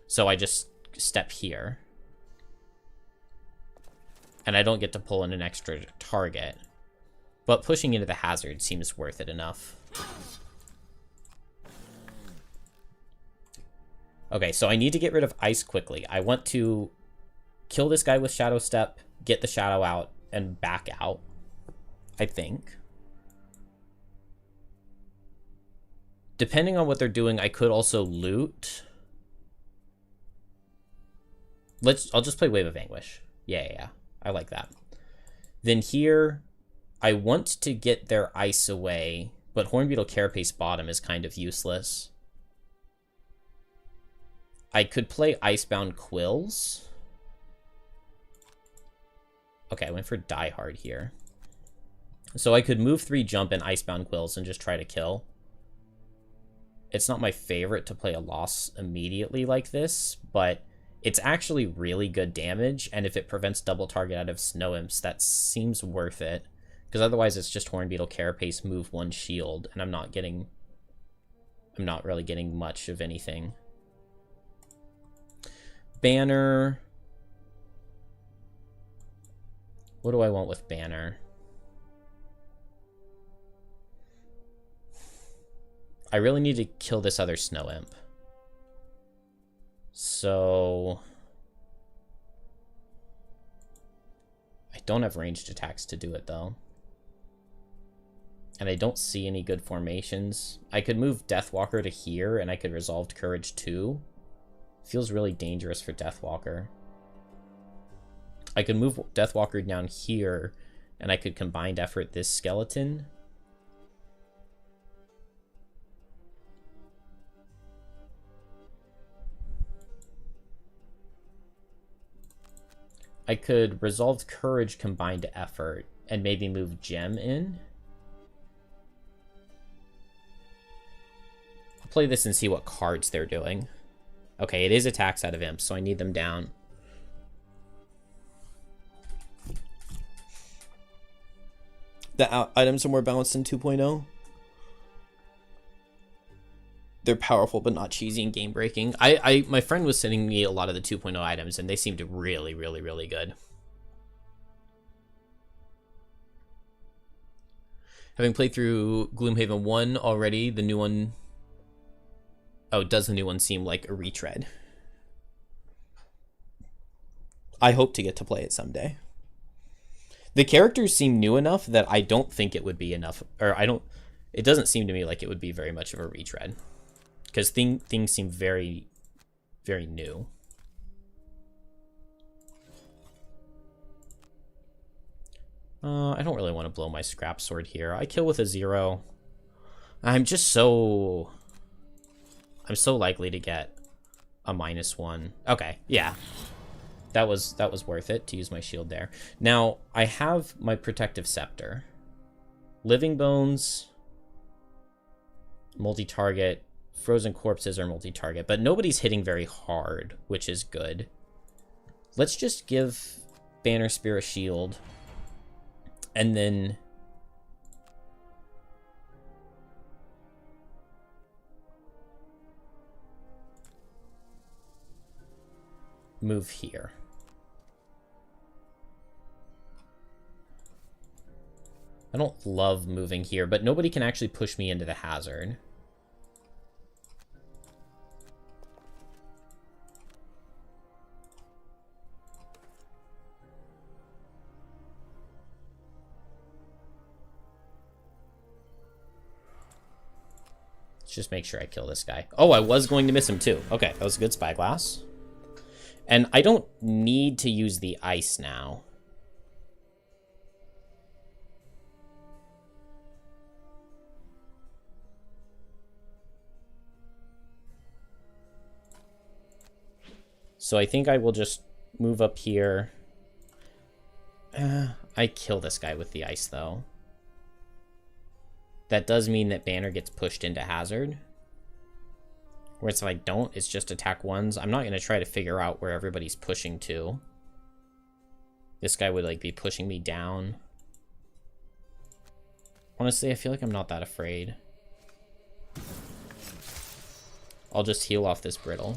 So I just step here. And I don't get to pull in an extra target. But pushing into the hazard seems worth it enough. Okay, so I need to get rid of ice quickly. I want to kill this guy with Shadow Step, get the shadow out, and back out, I think. Depending on what they're doing, I could also loot. I'll just play Wave of Anguish. Yeah. I like that. Then here, I want to get their ice away, but Hornbeetle Carapace bottom is kind of useless. I could play Icebound Quills. Okay, I went for Die Hard here. So I could move 3, jump, and Icebound Quills and just try to kill. It's not my favorite to play a loss immediately like this, but it's actually really good damage, and if it prevents double target out of Snow Imps, that seems worth it. Because otherwise it's just Hornbeetle Carapace, move 1 shield, and I'm not really getting much of anything. Banner. What do I want with Banner? I really need to kill this other Snow Imp. So I don't have ranged attacks to do it, though. And I don't see any good formations. I could move Deathwalker to here, and I could Resolved Courage too. Feels really dangerous for Deathwalker. I could move Deathwalker down here, and I could Combined Effort this skeleton. I could Resolved Courage, Combined Effort, and maybe move Gem in. I'll play this and see what cards they're doing. Okay, it is attacks out of imps, so I need them down. The items are more balanced in 2.0. They're powerful, but not cheesy and game-breaking. My friend was sending me a lot of the 2.0 items, and they seemed really, really, really good. Having played through Gloomhaven 1 already, the new one... Oh, does the new one seem like a retread? I hope to get to play it someday. The characters seem new enough that I don't think it would be enough, or it doesn't seem to me like it would be very much of a retread. Because things seem very, very new. I don't really want to blow my scrap sword here. I kill with a 0. I'm so likely to get a -1. Okay, yeah. That was worth it to use my shield there. Now, I have my Protective Scepter. Living Bones, multi-target. Frozen Corpses are multi-target, but nobody's hitting very hard, which is good. Let's just give Banner Spear a shield. And then... move here. I don't love moving here, but nobody can actually push me into the hazard. Let's just make sure I kill this guy. Oh, I was going to miss him too. Okay, that was a good spyglass. And I don't need to use the ice now. So I think I will just move up here. I kill this guy with the ice, though. That does mean that Banner gets pushed into hazard. Whereas if I don't, it's just attack ones. I'm not going to try to figure out where everybody's pushing to. This guy would, like, be pushing me down. Honestly, I feel like I'm not that afraid. I'll just heal off this brittle.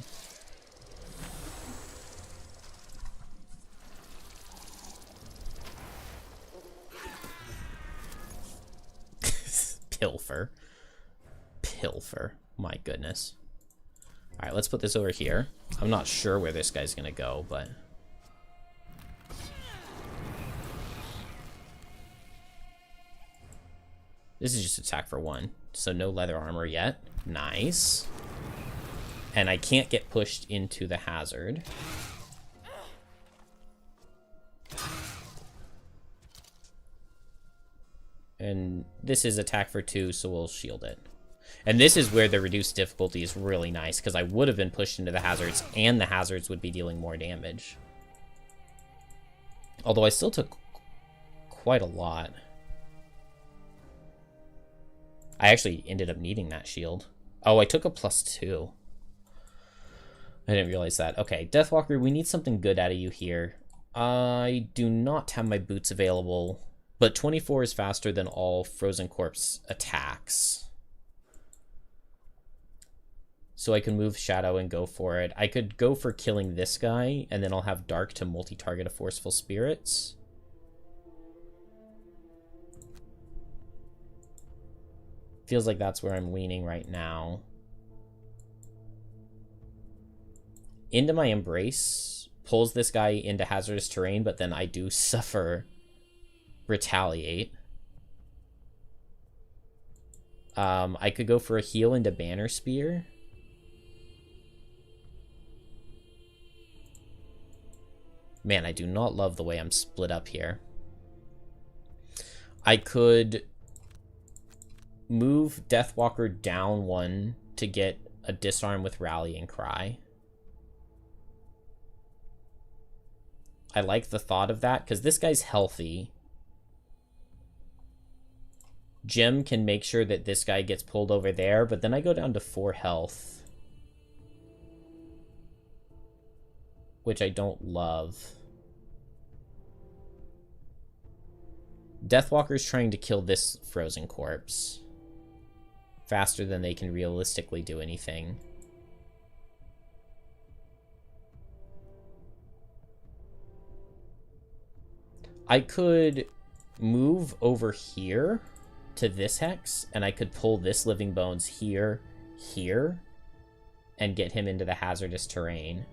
Pilfer. Pilfer. My goodness. Alright, let's put this over here. I'm not sure where this guy's gonna go, but... This is just attack for 1. So no leather armor yet. Nice. And I can't get pushed into the hazard. And this is attack for 2, so we'll shield it. And this is where the reduced difficulty is really nice, because I would have been pushed into the hazards, and the hazards would be dealing more damage. Although I still took quite a lot. I actually ended up needing that shield. Oh, I took a +2. I didn't realize that. Okay, Deathwalker, we need something good out of you here. I do not have my boots available, but 24 is faster than all Frozen Corpse attacks. So I can move Shadow and go for it. I could go for killing this guy, and then I'll have Dark to multi-target a Forceful Spirits. Feels like that's where I'm leaning right now. Into my Embrace pulls this guy into hazardous terrain, but then I do suffer Retaliate. I could go for a heal into Banner Spear. Man, I do not love the way I'm split up here. I could move Deathwalker down 1 to get a disarm with Rallying Cry. I like the thought of that, because this guy's healthy. Gem can make sure that this guy gets pulled over there, but then I go down to 4 health. Which I don't love. Deathwalker's trying to kill this Frozen Corpse faster than they can realistically do anything. I could move over here to this hex, and I could pull this Living Bones here, and get him into the hazardous terrain.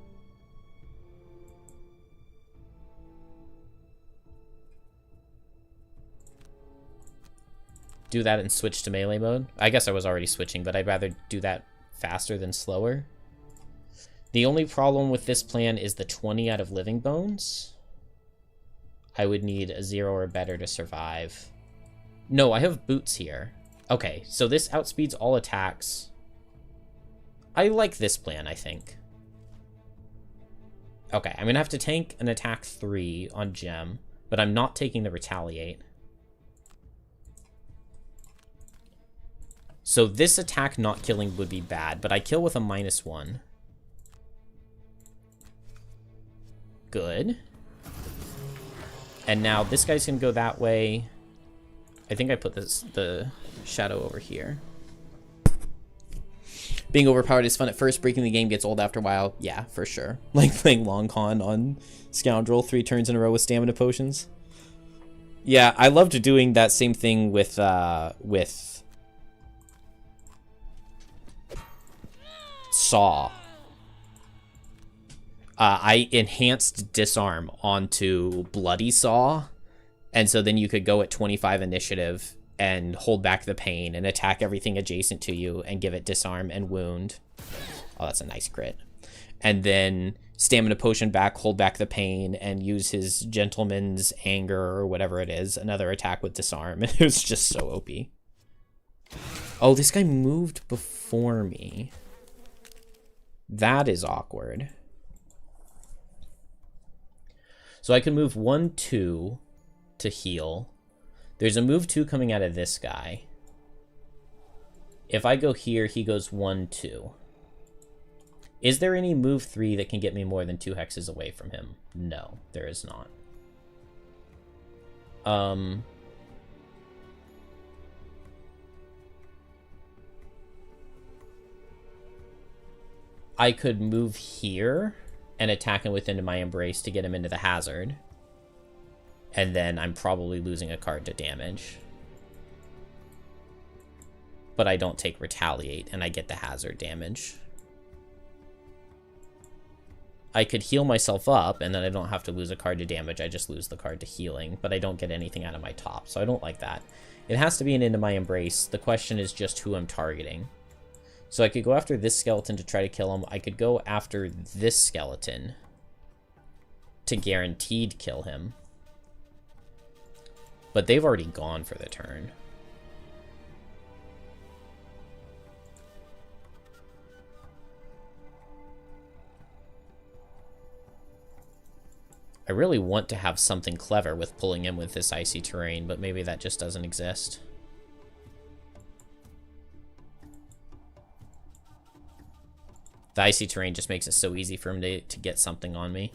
Do that and switch to melee mode. I guess I was already switching, but I'd rather do that faster than slower. The only problem with this plan is the 20 out of Living Bones. I would need a 0 or better to survive. No, I have boots here. Okay, so this outspeeds all attacks. I like this plan, I think. Okay, I'm gonna have to tank an attack 3 on Gem, but I'm not taking the Retaliate. So this attack not killing would be bad, but I kill with a -1. Good. And now this guy's gonna go that way. I think I put the Shadow over here. Being overpowered is fun at first. Breaking the game gets old after a while. Yeah, for sure. Like playing Long Con on Scoundrel 3 turns in a row with stamina potions. Yeah, I loved doing that same thing with Saw. I enhanced disarm onto Bloody Saw, and so then you could go at 25 initiative and hold back the pain and attack everything adjacent to you and give it disarm and wound. Oh, that's a nice crit. And then stamina potion back, hold back the pain, and use his gentleman's anger or whatever it is, another attack with disarm. And it was just so OP. Oh, this guy moved before me. That is awkward. So I can move 1, 2 to heal. There's a move 2 coming out of this guy. If I go here, he goes 1, 2. Is there any move 3 that can get me more than 2 hexes away from him? No, there is not. I could move here and attack him with Into My Embrace to get him into the hazard. And then I'm probably losing a card to damage. But I don't take Retaliate, and I get the hazard damage. I could heal myself up, and then I don't have to lose a card to damage, I just lose the card to healing, but I don't get anything out of my top, so I don't like that. It has to be an Into My Embrace. The question is just who I'm targeting. So I could go after this skeleton to try to kill him. I could go after this skeleton to guaranteed kill him. But they've already gone for the turn. I really want to have something clever with pulling in with this icy terrain, but maybe that just doesn't exist. The icy terrain just makes it so easy for him to get something on me.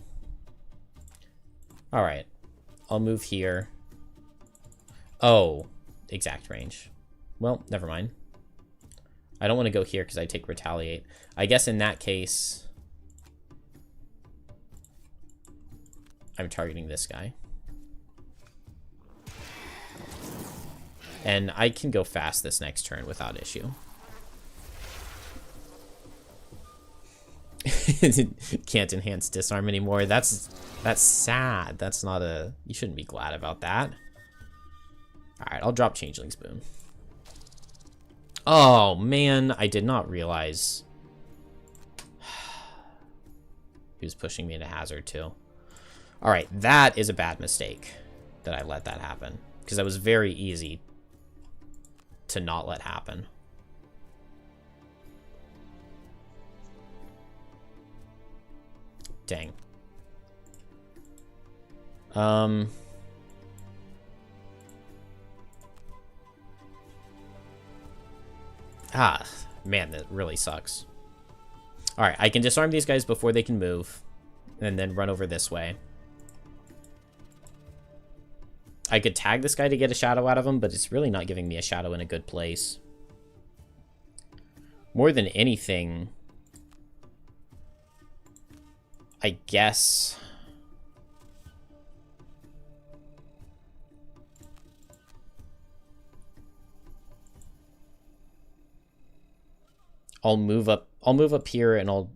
Alright. I'll move here. Oh, exact range. Well, never mind. I don't want to go here because I take Retaliate. I guess in that case, I'm targeting this guy. And I can go fast this next turn without issue. Can't enhance disarm anymore. That's sad. That's not a... You shouldn't be glad about that. Alright, I'll drop Changeling's Boon. Oh, man. I did not realize he was pushing me into hazard, too. Alright, that is a bad mistake that I let that happen. Because that was very easy to not let happen. Dang. Ah, man, that really sucks. Alright, I can disarm these guys before they can move, and then run over this way. I could tag this guy to get a shadow out of him, but it's really not giving me a shadow in a good place. More than anything, I guess I'll move up here and I'll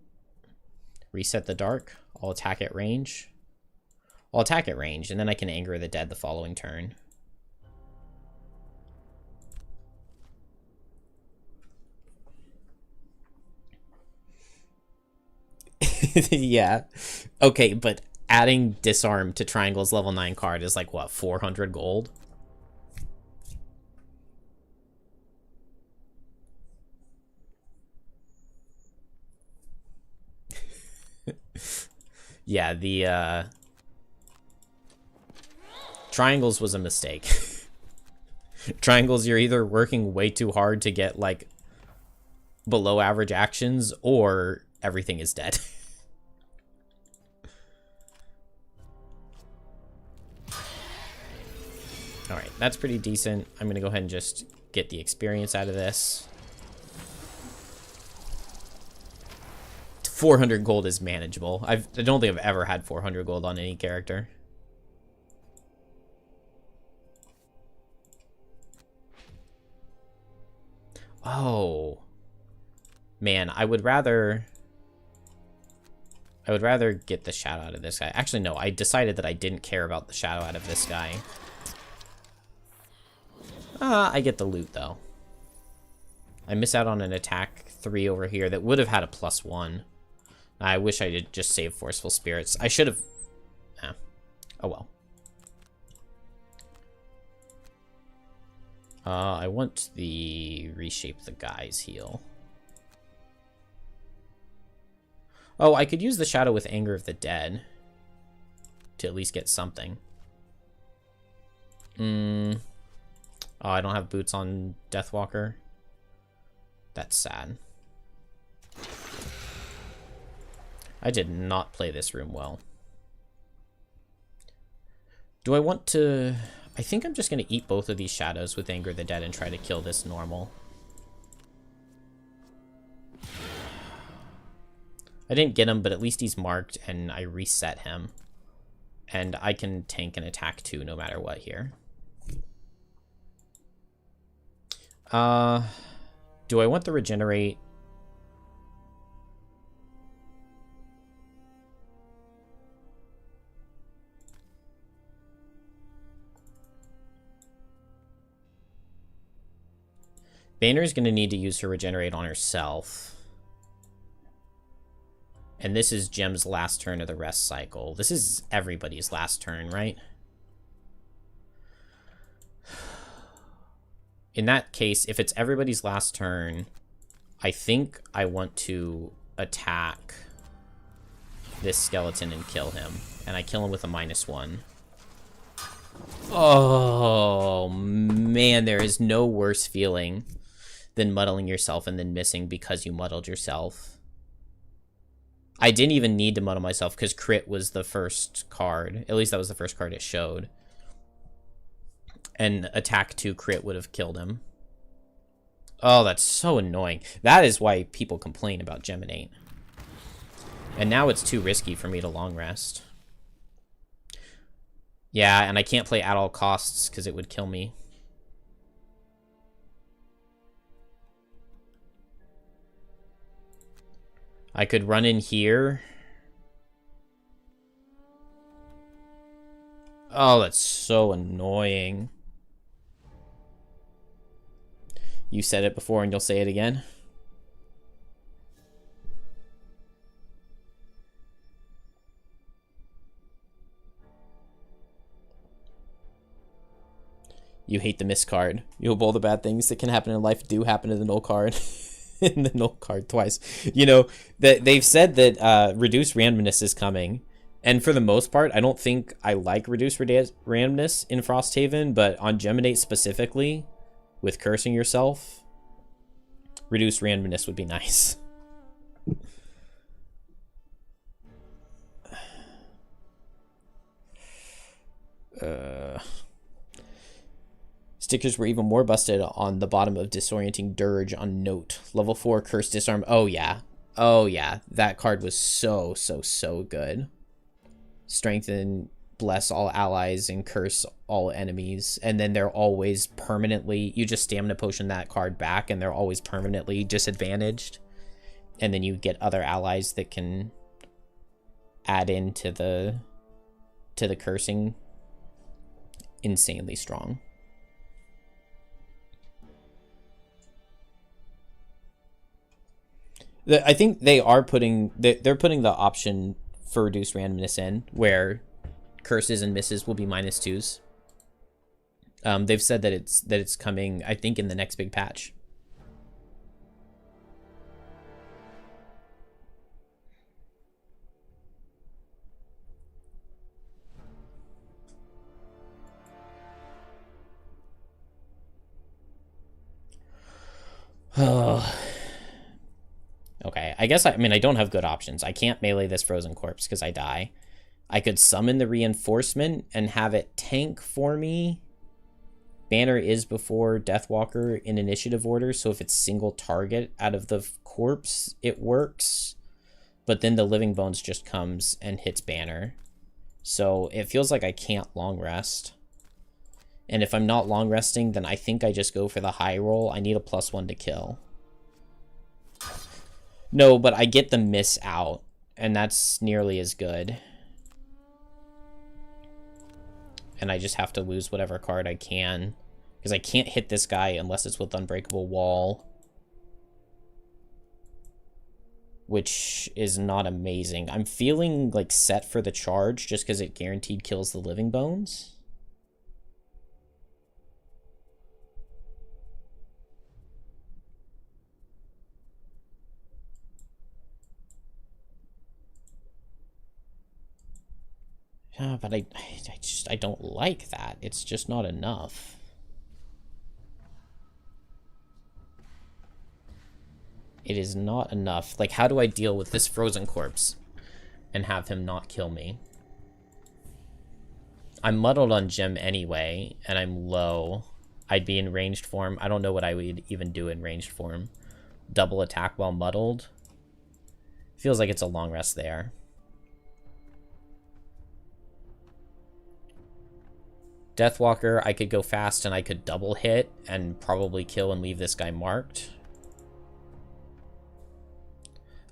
reset the dark. I'll attack at range. I'll attack at range, and then I can anger the dead the following turn. Yeah. Okay, but adding disarm to Triangle's level 9 card is like, what, 400 gold? Yeah, the Triangles was a mistake. Triangles, you're either working way too hard to get like below average actions, or everything is dead. Alright, that's pretty decent. I'm gonna go ahead and just get the experience out of this. 400 gold is manageable. I don't think I've ever had 400 gold on any character. Oh. Man, I would rather get the shadow out of this guy. Actually, no, I decided that I didn't care about the shadow out of this guy. I get the loot, though. I miss out on an attack 3 over here that would have had a +1. I wish I did just save Forceful Spirits. I should have... Oh, well. I want the Reshape the Guy's heal. Oh, I could use the Shadow with Anger of the Dead to at least get something. Oh, I don't have boots on Deathwalker. That's sad. I did not play this room well. Do I want to... I think I'm just going to eat both of these Shadows with Anger of the Dead and try to kill this normal. I didn't get him, but at least he's marked, and I reset him. And I can tank an attack 2 no matter what here. Do I want the regenerate? Banner's going to need to use her regenerate on herself. And this is Gem's last turn of the rest cycle. This is everybody's last turn, right? In that case, if it's everybody's last turn, I think I want to attack this skeleton and kill him. And I kill him with a -1. Oh, man, there is no worse feeling than muddling yourself and then missing because you muddled yourself. I didn't even need to muddle myself because crit was the first card. At least that was the first card it showed. And attack 2 crit would have killed him. Oh, that's so annoying. That is why people complain about Geminate. And now it's too risky for me to long rest. Yeah, and I can't play at all costs because it would kill me. I could run in here. Oh, that's so annoying. You said it before and you'll say it again. You hate the miss card. You hope all the bad things that can happen in life do happen to the null card. In the null card twice. You know, that they've said that reduced randomness is coming. And for the most part, I don't think I like reduced randomness in Frosthaven, but on Geminate specifically, with cursing yourself, reduced randomness would be nice. Stickers were even more busted on the bottom of Disorienting Dirge on Note. Level 4 Curse Disarm. Oh, yeah. Oh, yeah. That card was so good. Strengthen, bless all allies, and curse all enemies. And then they're always permanently... You just stamina potion that card back, and they're always permanently disadvantaged. And then you get other allies that can add into the cursing. Insanely strong. I think they are putting... They're putting the option for reduced randomness in, where curses and misses will be -2s. They've said that it's coming, I think, in the next big patch. Oh... Okay, I guess, I mean, I don't have good options. I can't melee this Frozen Corpse because I die. I could summon the Reinforcement and have it tank for me. Banner is before Deathwalker in initiative order, so if it's single target out of the corpse, it works. But then the Living Bones just comes and hits Banner. So it feels like I can't long rest. And if I'm not long resting, then I think I just go for the high roll. I need a +1 to kill. No, but I get the miss out, and that's nearly as good. And I just have to lose whatever card I can, because I can't hit this guy unless it's with Unbreakable Wall, which is not amazing. I'm feeling like set for the charge just because it guaranteed kills the Living Bones. Yeah, but I don't like that. It's just not enough. It is not enough. Like, how do I deal with this frozen corpse and have him not kill me? I'm muddled on gem anyway, and I'm low. I'd be in ranged form. I don't know what I would even do in ranged form. Double attack while muddled. Feels like it's a long rest there. Deathwalker, I could go fast and I could double hit and probably kill and leave this guy marked.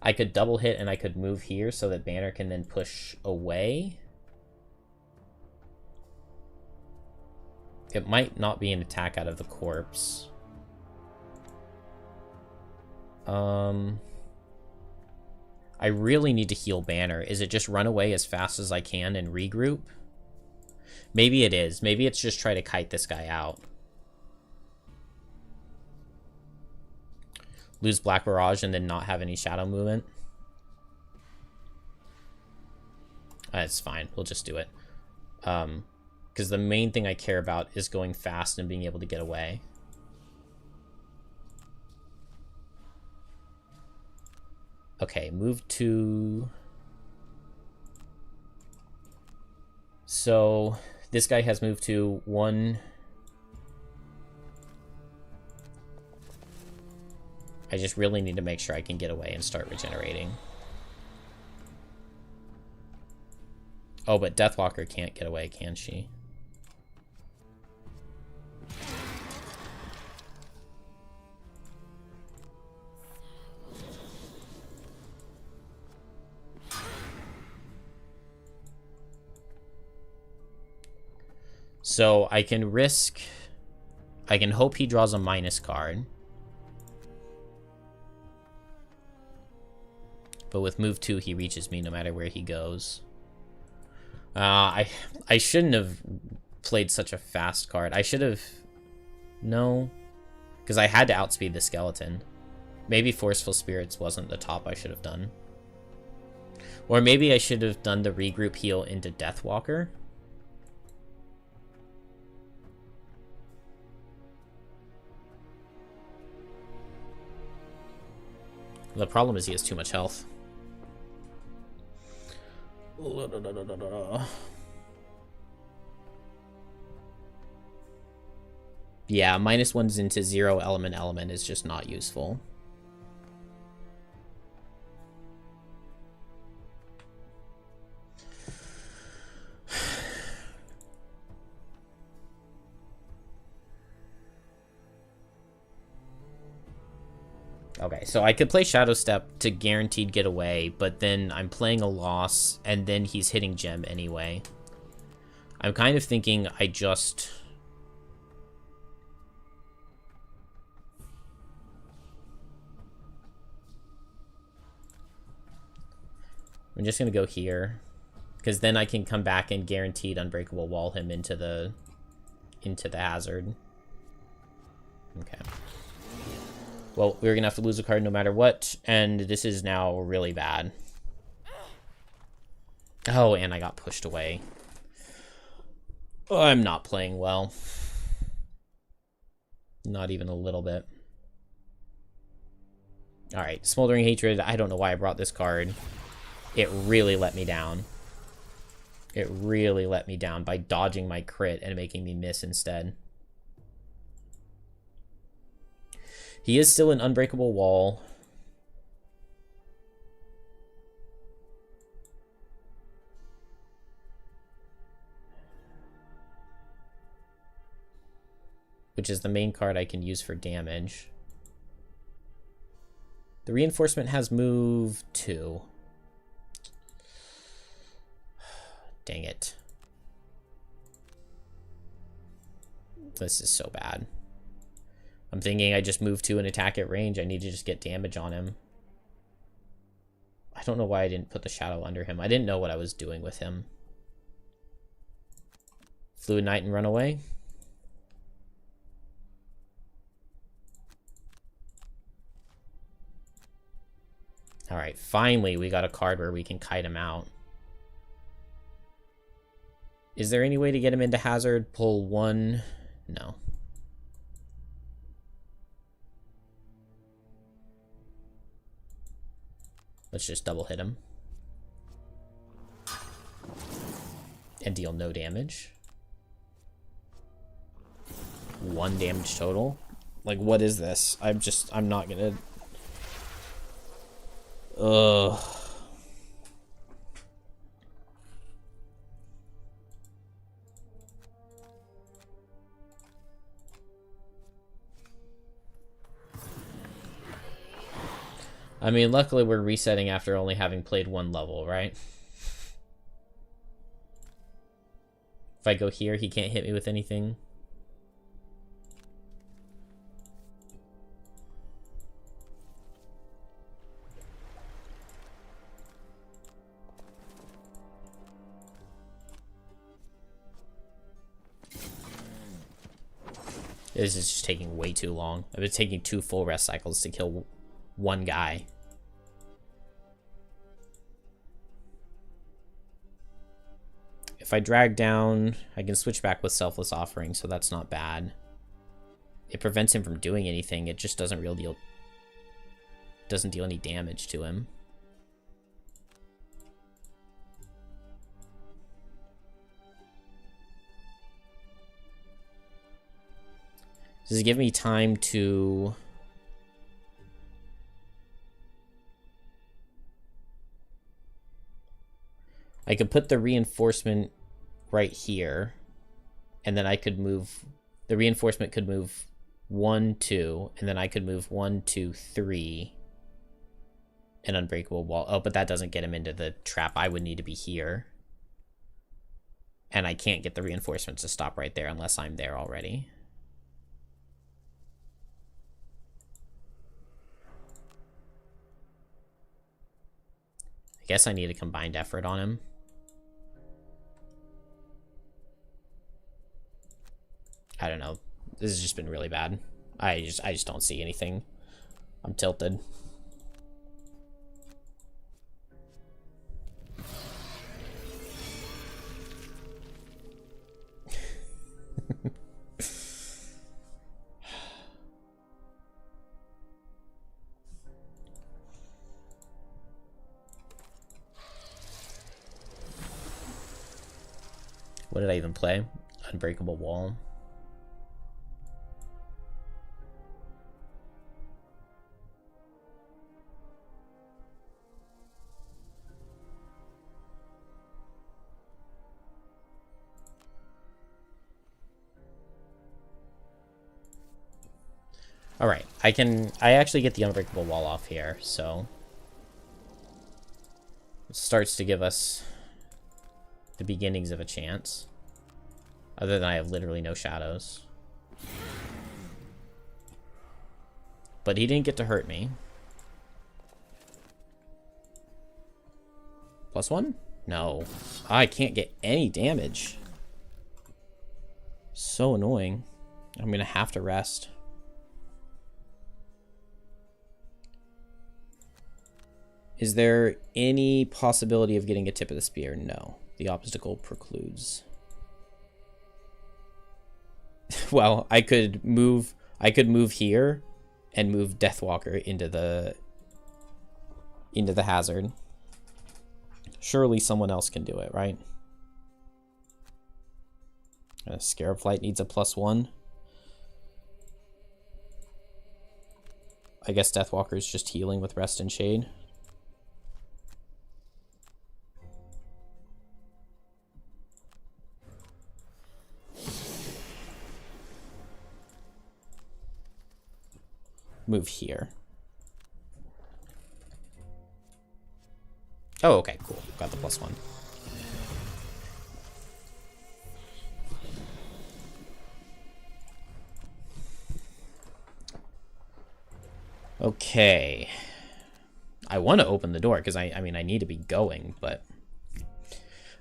I could double hit and I could move here so that Banner can then push away. It might not be an attack out of the corpse. I really need to heal Banner. Is it just run away as fast as I can and regroup? Maybe it is. Maybe it's just try to kite this guy out. Lose Black Barrage and then not have any shadow movement. That's fine. We'll just do it. Because the main thing I care about is going fast and being able to get away. Okay, move to... So, this guy has moved to 1... I just really need to make sure I can get away and start regenerating. Oh, but Deathwalker can't get away, can she? So I can risk... I can hope he draws a minus card. But with move 2, he reaches me no matter where he goes. I shouldn't have played such a fast card. I should have... No. Because I had to outspeed the skeleton. Maybe Forceful Spirits wasn't the top I should have done. Or maybe I should have done the regroup heal into Deathwalker. The problem is he has too much health. Yeah, -1s into 0 element is just not useful. Okay, so I could play Shadow Step to guaranteed get away, but then I'm playing a loss, and then he's hitting gem anyway. I'm kind of thinking I just... I'm just going to go here, because then I can come back and guaranteed Unbreakable Wall him into the hazard. Okay. Well, we're going to have to lose a card no matter what, and this is now really bad. Oh, and I got pushed away. Oh, I'm not playing well. Not even a little bit. Alright, Smoldering Hatred. I don't know why I brought this card. It really let me down. It really let me down by dodging my crit and making me miss instead. He is still an Unbreakable Wall. which is the main card I can use for damage. The reinforcement has move 2. Dang it. This is so bad. I'm thinking I just move 2 and attack at range. I need to just get damage on him. I don't know why I didn't put the shadow under him. I didn't know what I was doing with him. Fluid Knight and run away. Alright, finally we got a card where we can kite him out. Is there any way to get him into hazard? Pull 1? No. Let's just double hit him. And deal no damage. 1 damage total. Like, what is this? I'm not gonna... Ugh. I mean, luckily we're resetting after only having played 1 level, right? If I go here, he can't hit me with anything. This is just taking way too long. I've been taking 2 full rest cycles to kill 1 guy. If I drag down, I can switch back with Selfless Offering, so that's not bad. It prevents him from doing anything. It just doesn't deal any damage to him. Does it give me time to... I could put the reinforcement right here, and then I could move... The reinforcement could move 1, 2, and then I could move 1, 2, 3. An unbreakable wall. Oh, but that doesn't get him into the trap. I would need to be here. And I can't get the reinforcements to stop right there unless I'm there already. I guess I need a combined effort on him. I don't know. This has just been really bad. I just don't see anything. I'm tilted. What did I even play? Unbreakable Wall. All right, I actually get the Unbreakable Wall off here, so it starts to give us the beginnings of a chance. Other than I have literally no shadows. But he didn't get to hurt me. +1? No. I can't get any damage. So annoying. I'm gonna have to rest. Is there any possibility of getting a tip of the spear? No. The obstacle precludes. Well, I could move here and move Deathwalker into the hazard. Surely someone else can do it, right? Scarab Flight needs a +1. I guess Deathwalker is just healing with Rest and Shade. move here. Oh, okay, cool. Got the +1. Okay. I want to open the door because I mean I need to be going, but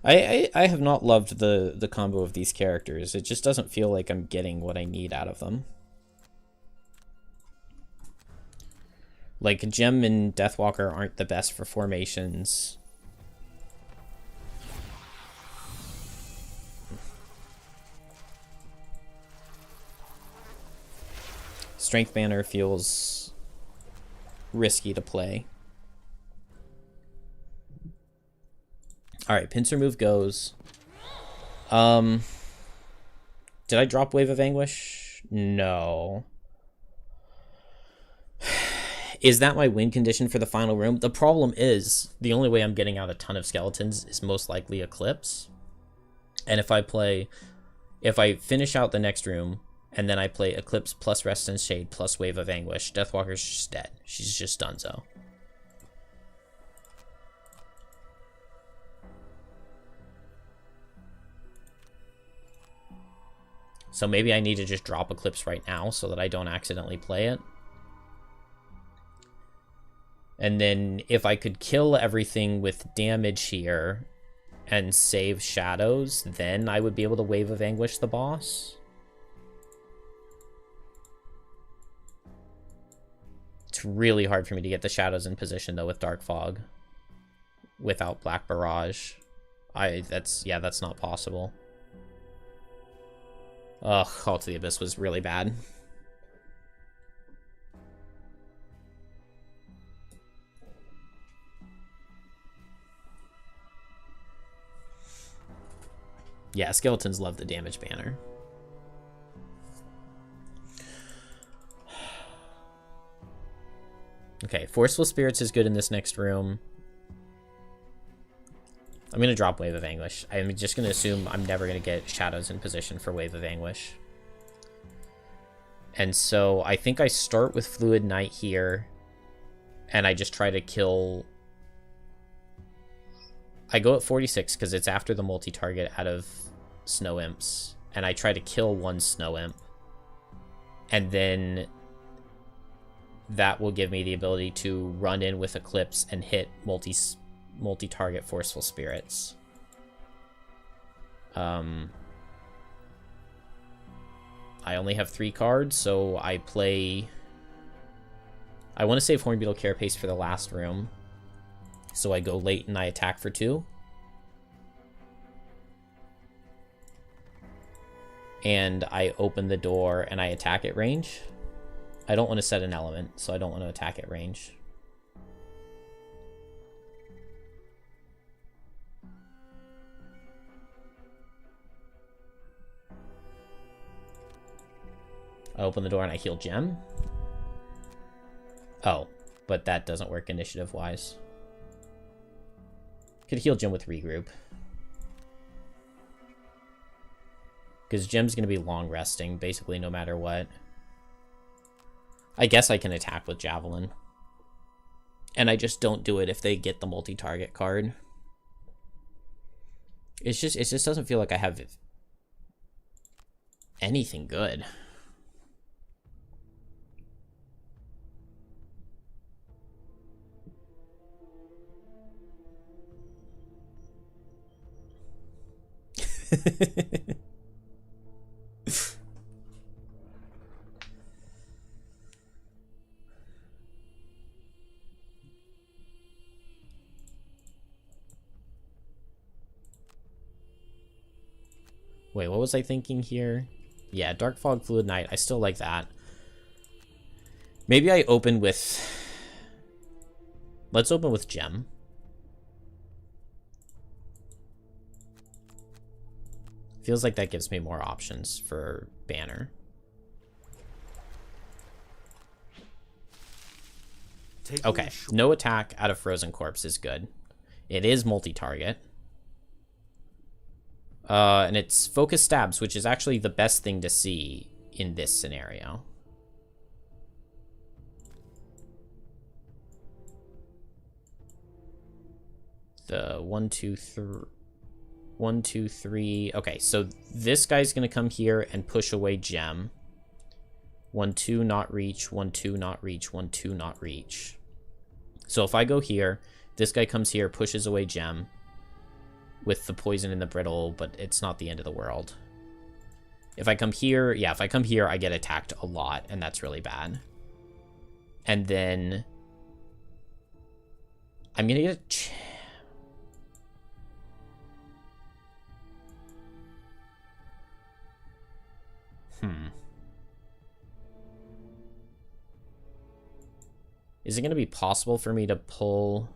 I have not loved the combo of these characters. It just doesn't feel like I'm getting what I need out of them. Like, Gem and Deathwalker aren't the best for formations. Strength Banner feels risky to play. Alright, pincer move goes. Did I drop Wave of Anguish? No. Is that my win condition for the final room? The problem is, the only way I'm getting out a ton of skeletons is most likely Eclipse. And if I finish out the next room, and then I play Eclipse plus Rest and Shade plus Wave of Anguish, Deathwalker's just dead. She's just donezo. So maybe I need to just drop Eclipse right now so that I don't accidentally play it. And then if I could kill everything with damage here and save shadows, then I would be able to Wave of Anguish the boss. It's really hard for me to get the shadows in position though with Dark Fog without Black Barrage. That's not possible. Ugh, Call to the Abyss was really bad. Yeah, skeletons love the damage banner. Okay, Forceful Spirits is good in this next room. I'm going to drop Wave of Anguish. I'm just going to assume I'm never going to get shadows in position for Wave of Anguish. And so I think I start with Fluid Knight here. And I just try to kill... I go at 46 because it's after the multi-target out of Snow Imps. And I try to kill one Snow Imp. And then that will give me the ability to run in with Eclipse and hit multi-target Forceful Spirits. I only have 3 cards, so I play... I want to save Hornbeetle Carapace for the last room. So I go late and I attack for 2. And I open the door and I attack at range. I don't want to set an element, so I don't want to attack at range. I open the door and I heal Gem. Oh, but that doesn't work initiative-wise. Could heal Gem with Regroup. Because Gem's going to be long resting, basically no matter what. I guess I can attack with Javelin. And I just don't do it if they get the multi-target card. It just doesn't feel like I have anything good. Wait, what was I thinking here? Yeah, Dark Fog, Fluid Knight. I still like that. Maybe I open with... Let's open with Gem. Feels like that gives me more options for banner. Okay, no attack out of Frozen Corpse is good. It is multi-target. And it's focus stabs, which is actually the best thing to see in this scenario. the 1, 2, 3. 1, 2, 3. Okay, so this guy's gonna come here and push away gem. 1, 2, not reach. 1, 2, not reach. 1, 2, not reach. So if I go here, this guy comes here, pushes away gem with the poison and the brittle, but it's not the end of the world. If I come here, yeah, if I come here, I get attacked a lot, and that's really bad. And then I'm gonna get a Is it going to be possible for me to pull?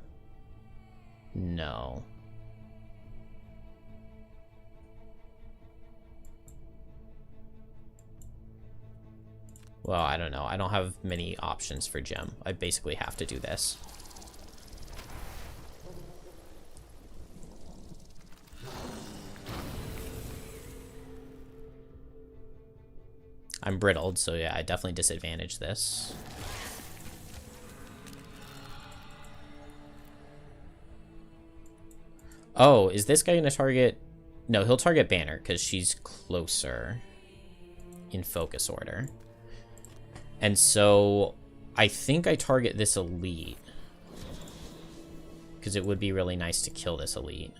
No. Well, I don't know. I don't have many options for gem. I basically have to do this. I'm brittled, so yeah, I definitely disadvantage this. Oh, is this guy going to target? No, he'll target Banner because she's closer in focus order. And so I think I target this elite because it would be really nice to kill this elite.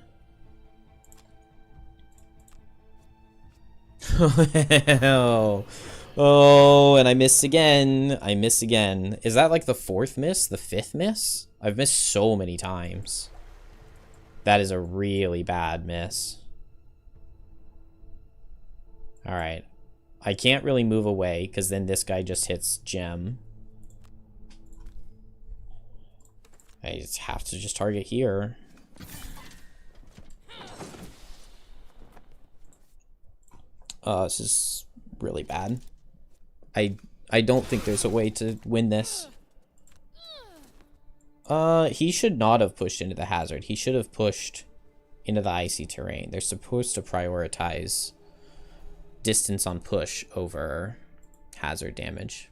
Oh, and I missed again. I miss again. Is that like the 4th miss? The 5th miss? I've missed so many times. That is a really bad miss. Alright. I can't really move away, because then this guy just hits gem. I just have to just target here. This is really bad. I don't think there's a way to win this. He should not have pushed into the hazard. He should have pushed into the icy terrain. They're supposed to prioritize distance on push over hazard damage.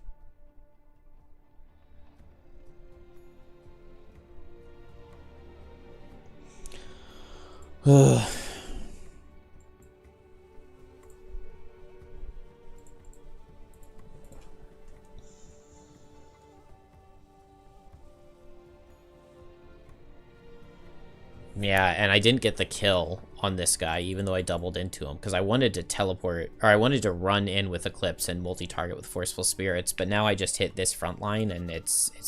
Yeah, and I didn't get the kill on this guy, even though I doubled into him, because I wanted to teleport, or I wanted to run in with Eclipse and multi-target with Forceful Spirits, but now I just hit this front line, and it's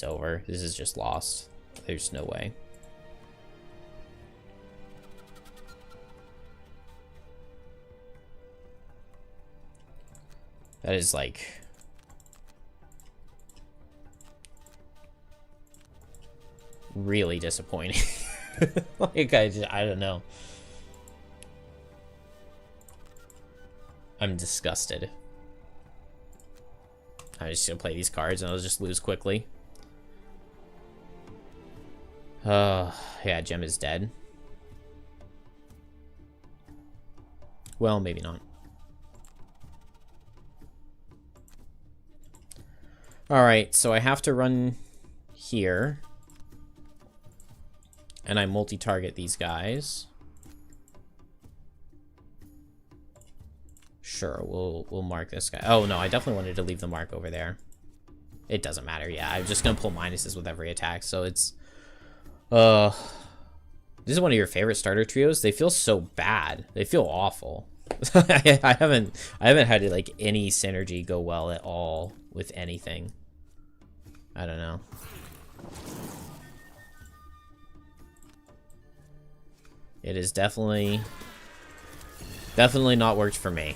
over. This is just lost. There's no way. That is, like... really disappointing. Like, I don't know. I'm disgusted. I'm just gonna play these cards and I'll just lose quickly. Yeah, Gem is dead. Well, maybe not. Alright, so I have to run here. And I multi-target these guys. Sure, we'll mark this guy. Oh no, I definitely wanted to leave the mark over there. It doesn't matter, yeah. I'm just gonna pull minuses with every attack, so it's... This is one of your favorite starter trios? They feel so bad. They feel awful. I haven't had like any synergy go well at all with anything. I don't know. It is definitely not worked for me.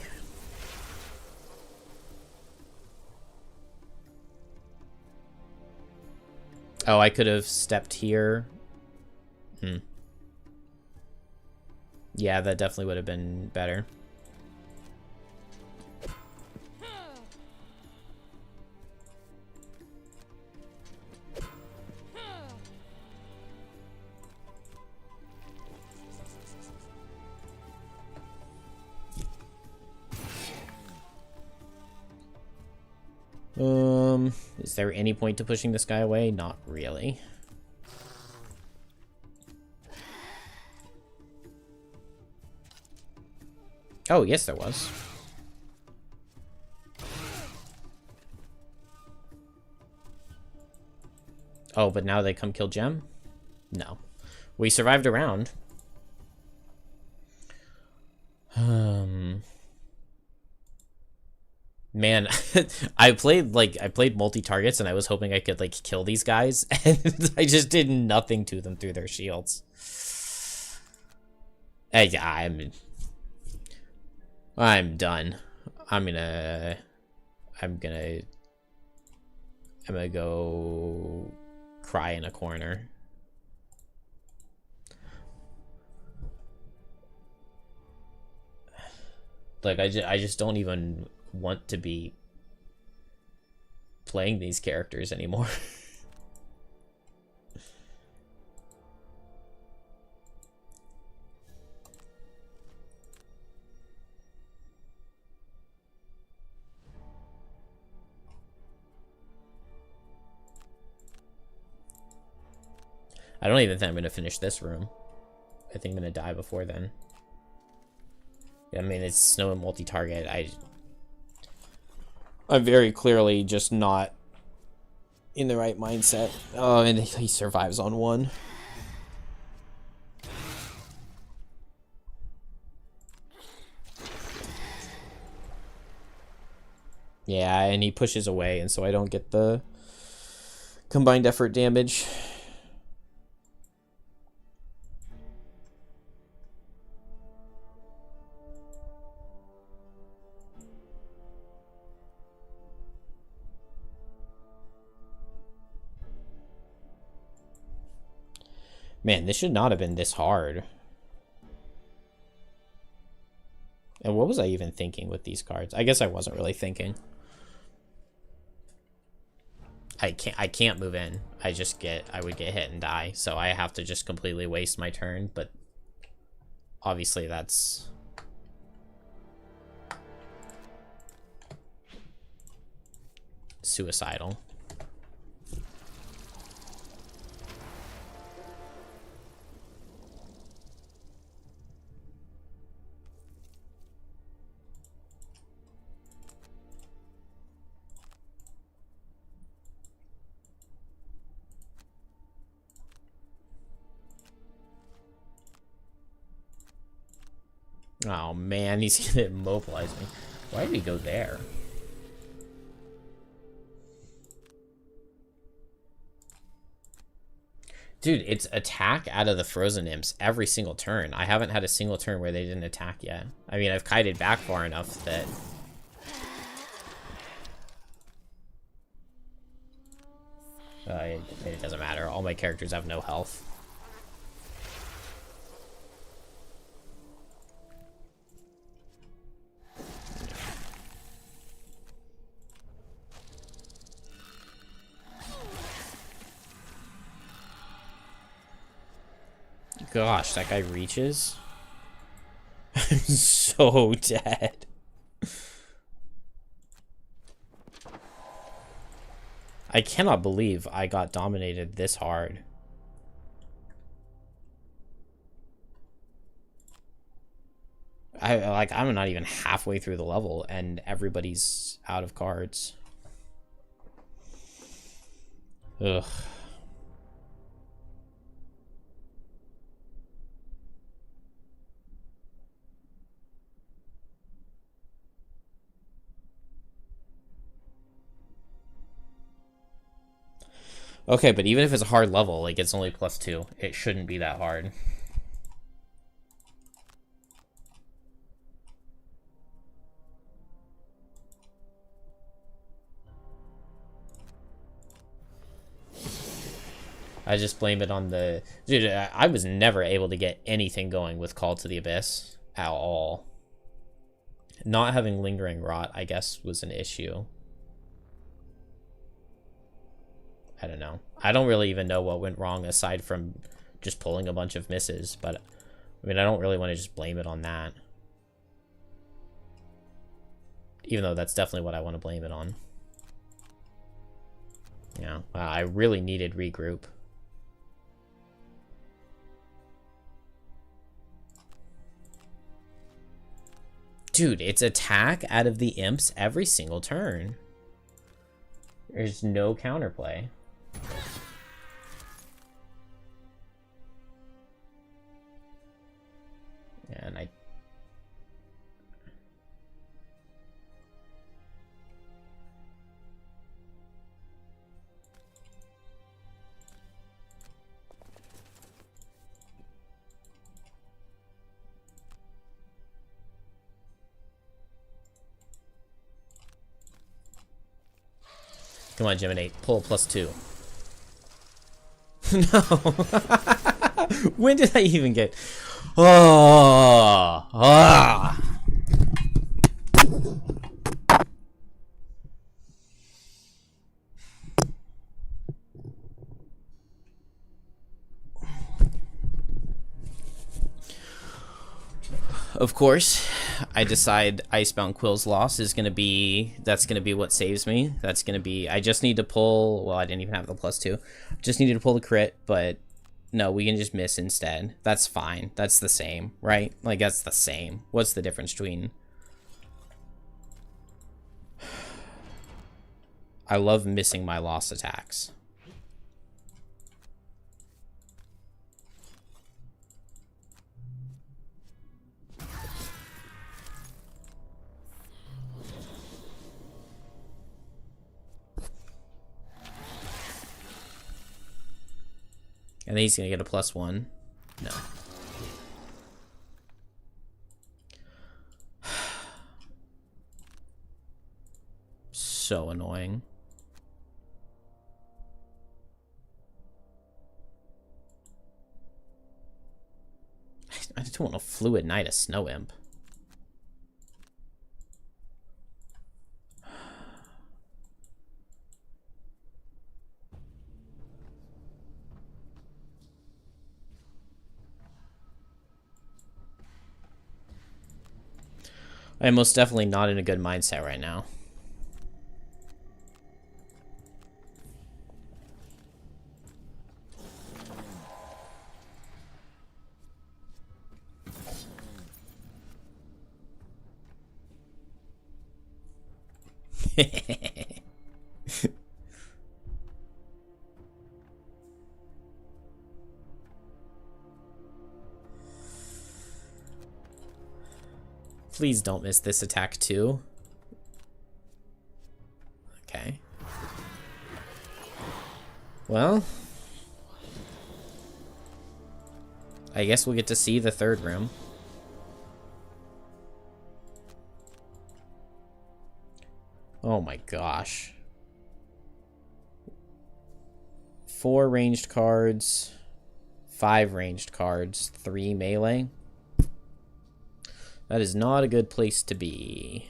Oh, I could have stepped here. Yeah, that definitely would have been better. Is there any point to pushing this guy away? Not really. Oh, yes, there was. Oh, but now they come kill Gem? No. We survived a round. Man, I played multi-targets and I was hoping I could like kill these guys and I just did nothing to them through their shields. Yeah, I'm done. I'm gonna go cry in a corner. Like I just don't even want to be playing these characters anymore. I don't even think I'm going to finish this room. I think I'm going to die before then. I mean, it's snow and multi-target. I'm very clearly just not in the right mindset. Oh, and he survives on one. Yeah, and he pushes away, and so I don't get the combined effort damage. Man, this should not have been this hard. And what was I even thinking with these cards? I guess I wasn't really thinking. I can't move in. I would get hit and die, so I have to just completely waste my turn, but obviously that's suicidal. Oh man, he's gonna immobilize me. Why did he go there? Dude, it's attack out of the frozen imps every single turn. I haven't had a single turn where they didn't attack yet. I mean, I've kited back far enough that... it doesn't matter. All my characters have no health. Gosh, that guy reaches. I'm so dead. I cannot believe I got dominated this hard. I'm not even halfway through the level and everybody's out of cards. Ugh. Okay, but even if it's a hard level, like it's only +2, it shouldn't be that hard. I just blame it on the... Dude, I was never able to get anything going with Call to the Abyss at all. Not having Lingering Rot, I guess, was an issue. I don't know. I don't really even know what went wrong aside from just pulling a bunch of misses, but I mean, I don't really want to just blame it on that. Even though that's definitely what I want to blame it on. Yeah, wow, I really needed regroup. Dude, it's attack out of the imps every single turn. There's no counterplay. And I... Come on, Gemini. Pull a +2. No. When did I even get... Oh. Ah. Of course, I decide Icebound Quill's loss is going to be... That's going to be what saves me. That's going to be... I just need to pull... Well, I didn't even have the +2. Just needed to pull the crit, but... No, we can just miss instead. That's fine. That's the same, right? Like, that's the same. What's the difference between... I love missing my loss attacks. And then he's gonna get a +1. No. So annoying. I just want a Fluid Knight, a Snow Imp. I am most definitely not in a good mindset right now. Please don't miss this attack too. Okay. Well, I guess we'll get to see the third room. Oh my gosh. 4 ranged cards, 5 ranged cards, 3 melee. That is not a good place to be.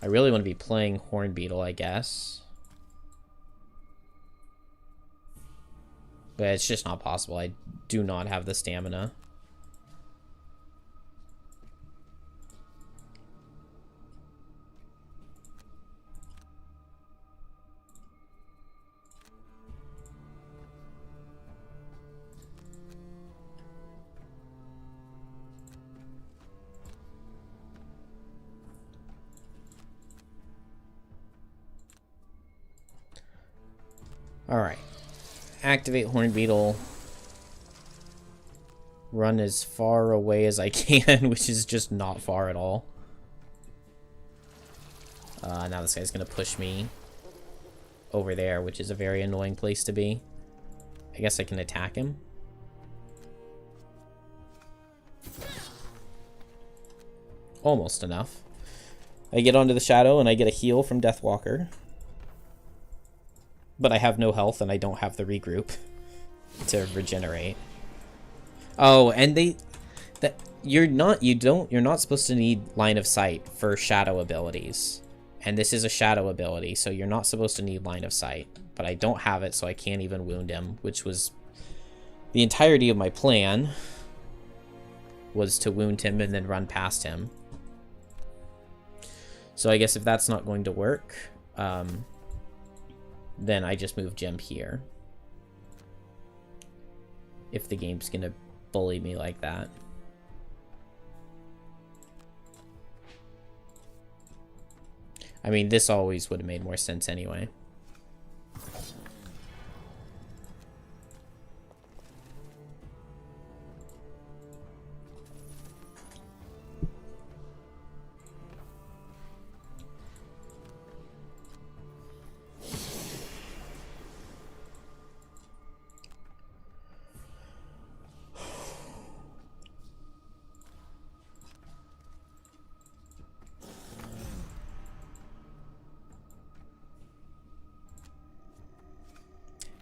I really want to be playing Horn Beetle, I guess. But it's just not possible. I do not have the stamina. Alright. Activate Horn Beetle. Run as far away as I can, which is just not far at all. Now this guy's gonna push me over there, which is a very annoying place to be. I guess I can attack him. Almost enough. I get onto the shadow and I get a heal from Deathwalker. But I have no health and I don't have the regroup to regenerate. Oh, and you're not supposed to need line of sight for shadow abilities. And this is a shadow ability, so you're not supposed to need line of sight. But I don't have it, so I can't even wound him, which was the entirety of my plan, was to wound him and then run past him. So I guess if that's not going to work, then I just move Gem here. If the game's gonna bully me like that. I mean, this always would have made more sense anyway.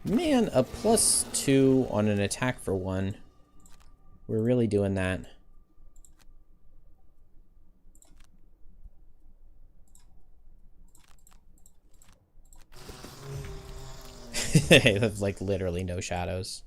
Man, a +2 on an attack for 1. We're really doing that. They have, like, literally no shadows.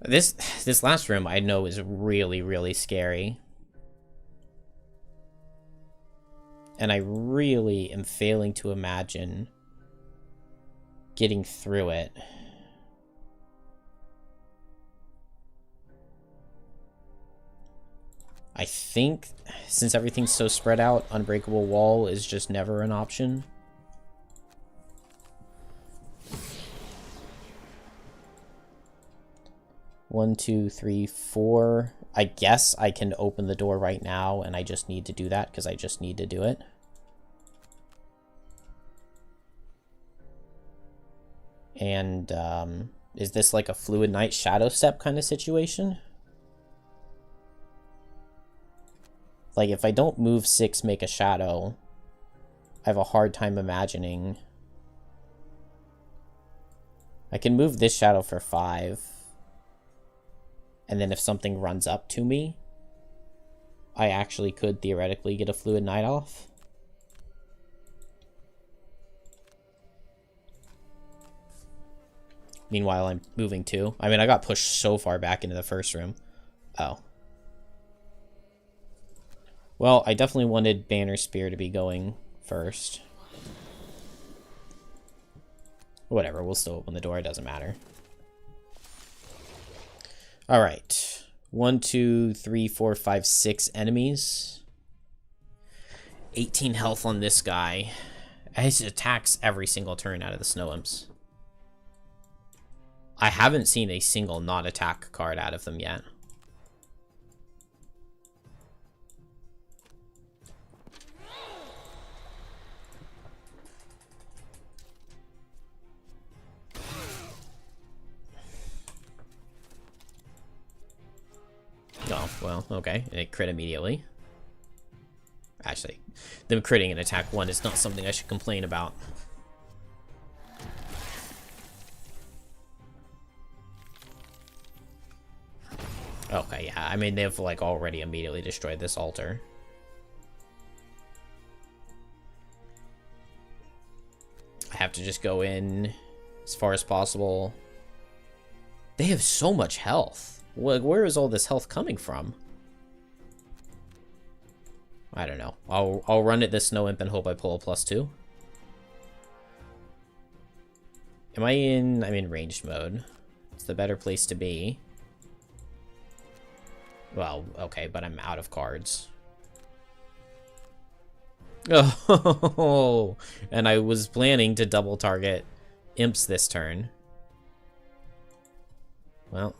This last room I know is really, really scary. And I really am failing to imagine getting through it. I think, since everything's so spread out, Unbreakable Wall is just never an option. One, two, three, four. I guess I can open the door right now, and I just need to do that because I just need to do it. And, is this like a Fluid Knight Shadow Step kind of situation? Like, if I don't move 6, make a shadow, I have a hard time imagining. I can move this shadow for 5. And then if something runs up to me, I actually could theoretically get a Fluid Knight off. Meanwhile, I'm moving 2. I mean, I got pushed so far back into the first room. Oh. Well, I definitely wanted Banner Spear to be going first. Whatever, we'll still open the door, it doesn't matter. Alright. 1, 2, 3, 4, 5, 6 enemies. 18 health on this guy. He attacks every single turn out of the Snow Imps. I haven't seen a single not attack card out of them yet. Oh, well, okay. It crit immediately. Actually, them critting in attack 1 is not something I should complain about. Okay, yeah, I mean, they've, like, already immediately destroyed this altar. I have to just go in as far as possible. They have so much health. Where is all this health coming from? I don't know. I'll run at this Snow Imp and hope I pull a +2. I'm in ranged mode. It's the better place to be. Well, okay, but I'm out of cards. Oh, and I was planning to double target imps this turn. Well.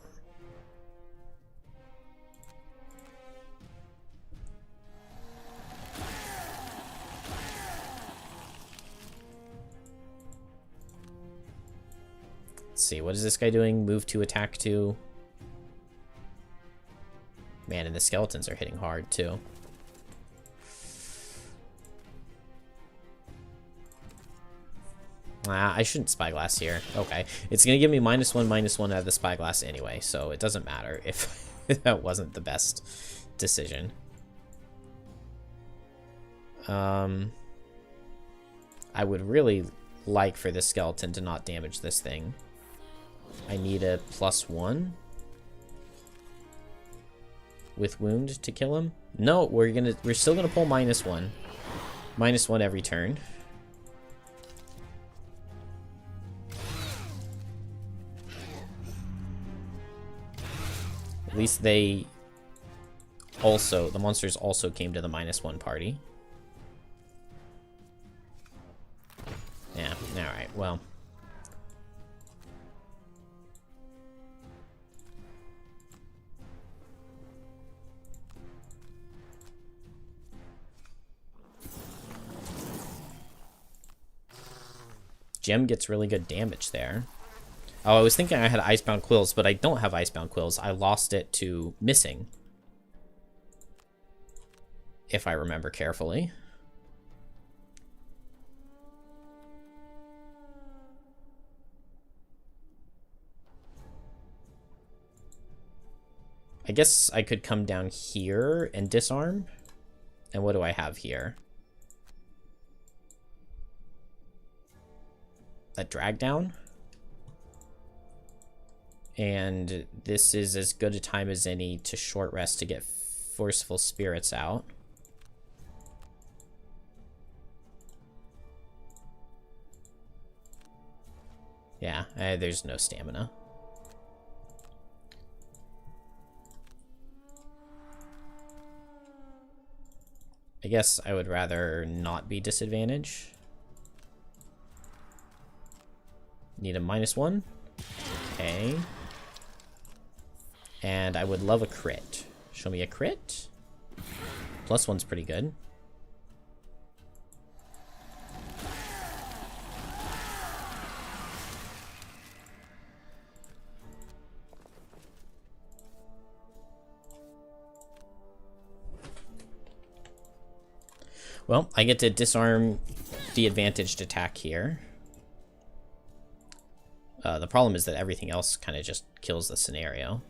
Let's see, what is this guy doing? Move to attack 2. Man, and the skeletons are hitting hard, too. I shouldn't Spyglass here. Okay. It's going to give me -1/-1 out of the Spyglass anyway, so it doesn't matter if that wasn't the best decision. I would really like for this skeleton to not damage this thing. I need a +1. with wound to kill him? No, we're still gonna pull -1. -1 every turn. At least the monsters also came to the -1 party. Yeah, alright, well. Gem gets really good damage there. Oh, I was thinking I had Icebound Quills, but I don't have Icebound Quills. I lost it to missing. If I remember carefully. I guess I could come down here and disarm. And what do I have here? A drag down. And this is as good a time as any to short rest to get Forceful Spirits out. Yeah, there's no stamina. I guess I would rather not be disadvantaged. Need a -1. Okay. And I would love a crit. Show me a crit. +1's pretty good. Well, I get to disarm the advantaged attack here. The problem is that everything else kind of just kills the scenario.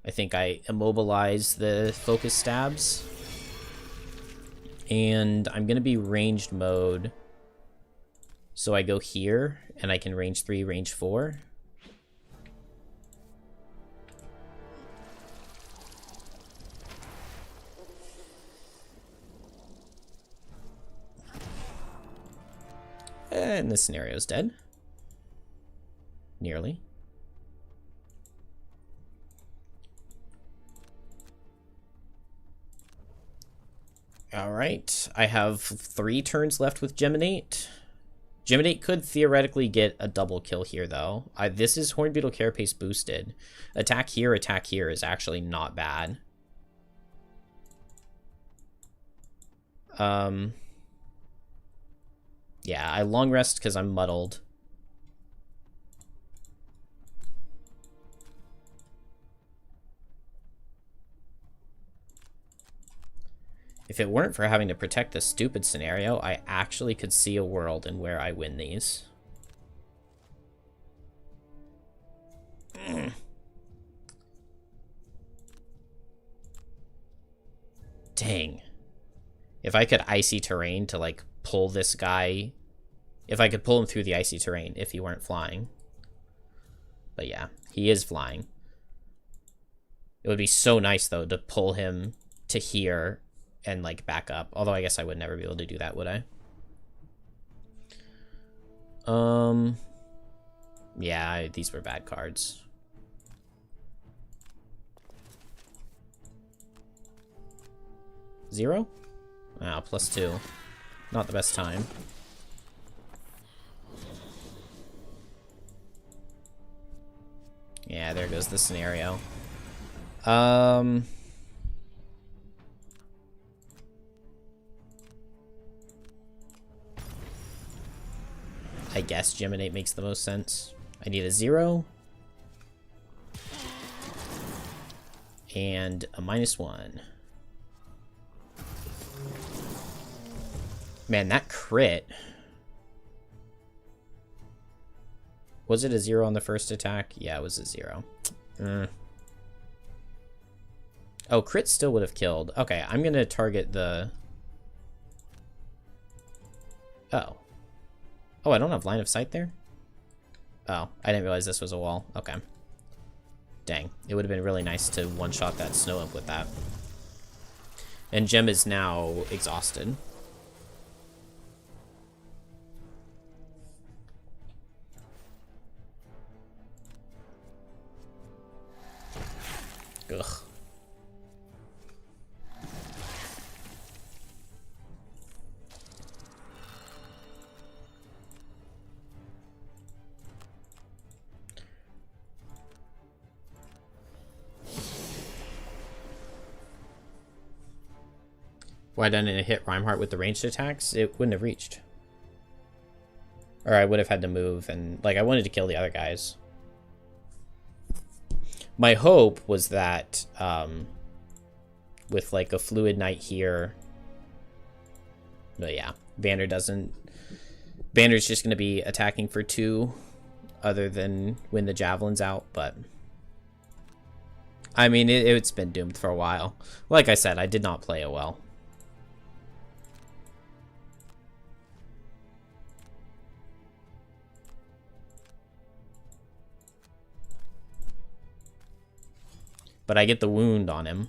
I think I immobilize the focus stabs. And I'm going to be ranged mode. So I go here, and I can range 3, range 4. And this scenario's dead. Nearly. Alright, I have 3 turns left with Geminate. Geminate could theoretically get a double kill here, though. This is Hornbeetle Carapace boosted. Attack here is actually not bad. Yeah, I long rest because I'm muddled. If it weren't for having to protect this stupid scenario, I actually could see a world in where I win these. Dang. If I could icy terrain to, like, pull this guy... If I could pull him through the icy terrain if he weren't flying. But yeah, he is flying. It would be so nice, though, to pull him to here and, like, back up. Although I guess I would never be able to do that, would I? Yeah, these were bad cards. Zero? Ah, +2. Not the best time. Yeah, there goes the scenario. I guess Geminate makes the most sense. I need a 0. And a -1. Man, that crit. Was it a 0 on the first attack? Yeah, it was a 0. Oh, crit still would have killed. Okay, I'm going to target the... Oh. Oh, I don't have line of sight there? Oh, I didn't realize this was a wall. Okay. Dang. It would have been really nice to one-shot that snow imp with that. And Gem is now exhausted. Ugh. Why didn't it hit Reinhardt with the ranged attacks? It wouldn't have reached. Or I would have had to move, and, like, I wanted to kill the other guys. My hope was that, with, like, a Fluid Knight here... But yeah, Banner doesn't... Banner's just going to be attacking for 2, other than when the Javelin's out, but... I mean, it's been doomed for a while. Like I said, I did not play it well. But I get the wound on him.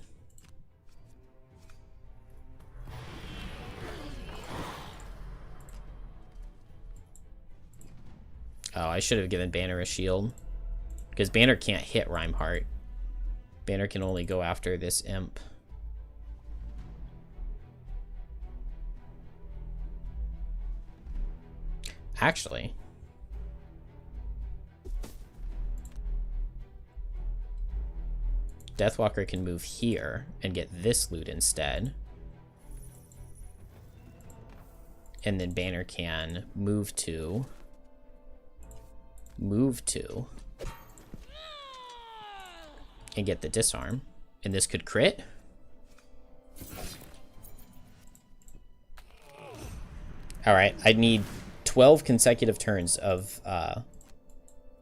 Oh, I should have given Banner a shield. Because Banner can't hit Reinhardt. Banner can only go after this imp. Actually... Deathwalker can move here and get this loot instead. And then Banner can move to... and get the disarm. And this could crit. Alright, I need 12 consecutive turns of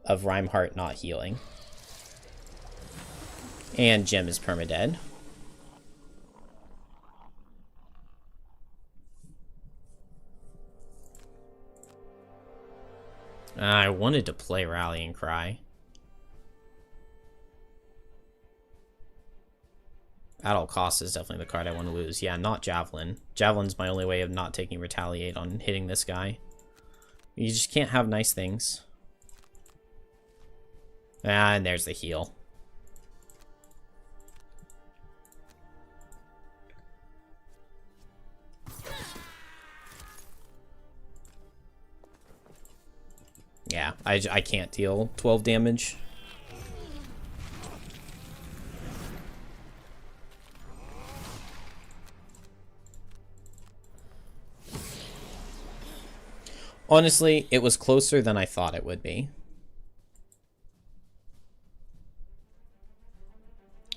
Reinhardt not healing. And Gem is permadead. I wanted to play Rallying Cry. At all costs is definitely the card I want to lose. Yeah, not Javelin. Javelin's my only way of not taking Retaliate on hitting this guy. You just can't have nice things. Ah, and there's the heal. Yeah, I can't deal 12 damage. Honestly, it was closer than I thought it would be.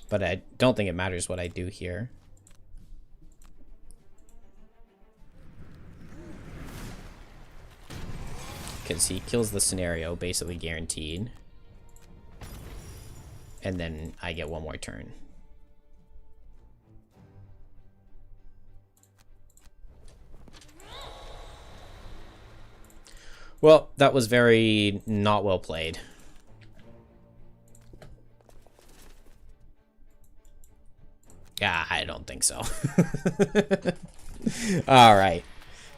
But I don't think it matters what I do here. Because he kills the scenario, basically guaranteed. And then I get one more turn. Well, that was very not well played. Yeah, I don't think so. All right.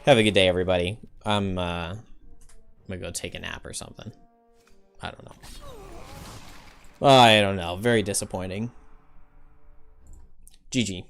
Have a good day, everybody. I'm gonna go take a nap or something. I don't know. I don't know. Very disappointing. GG.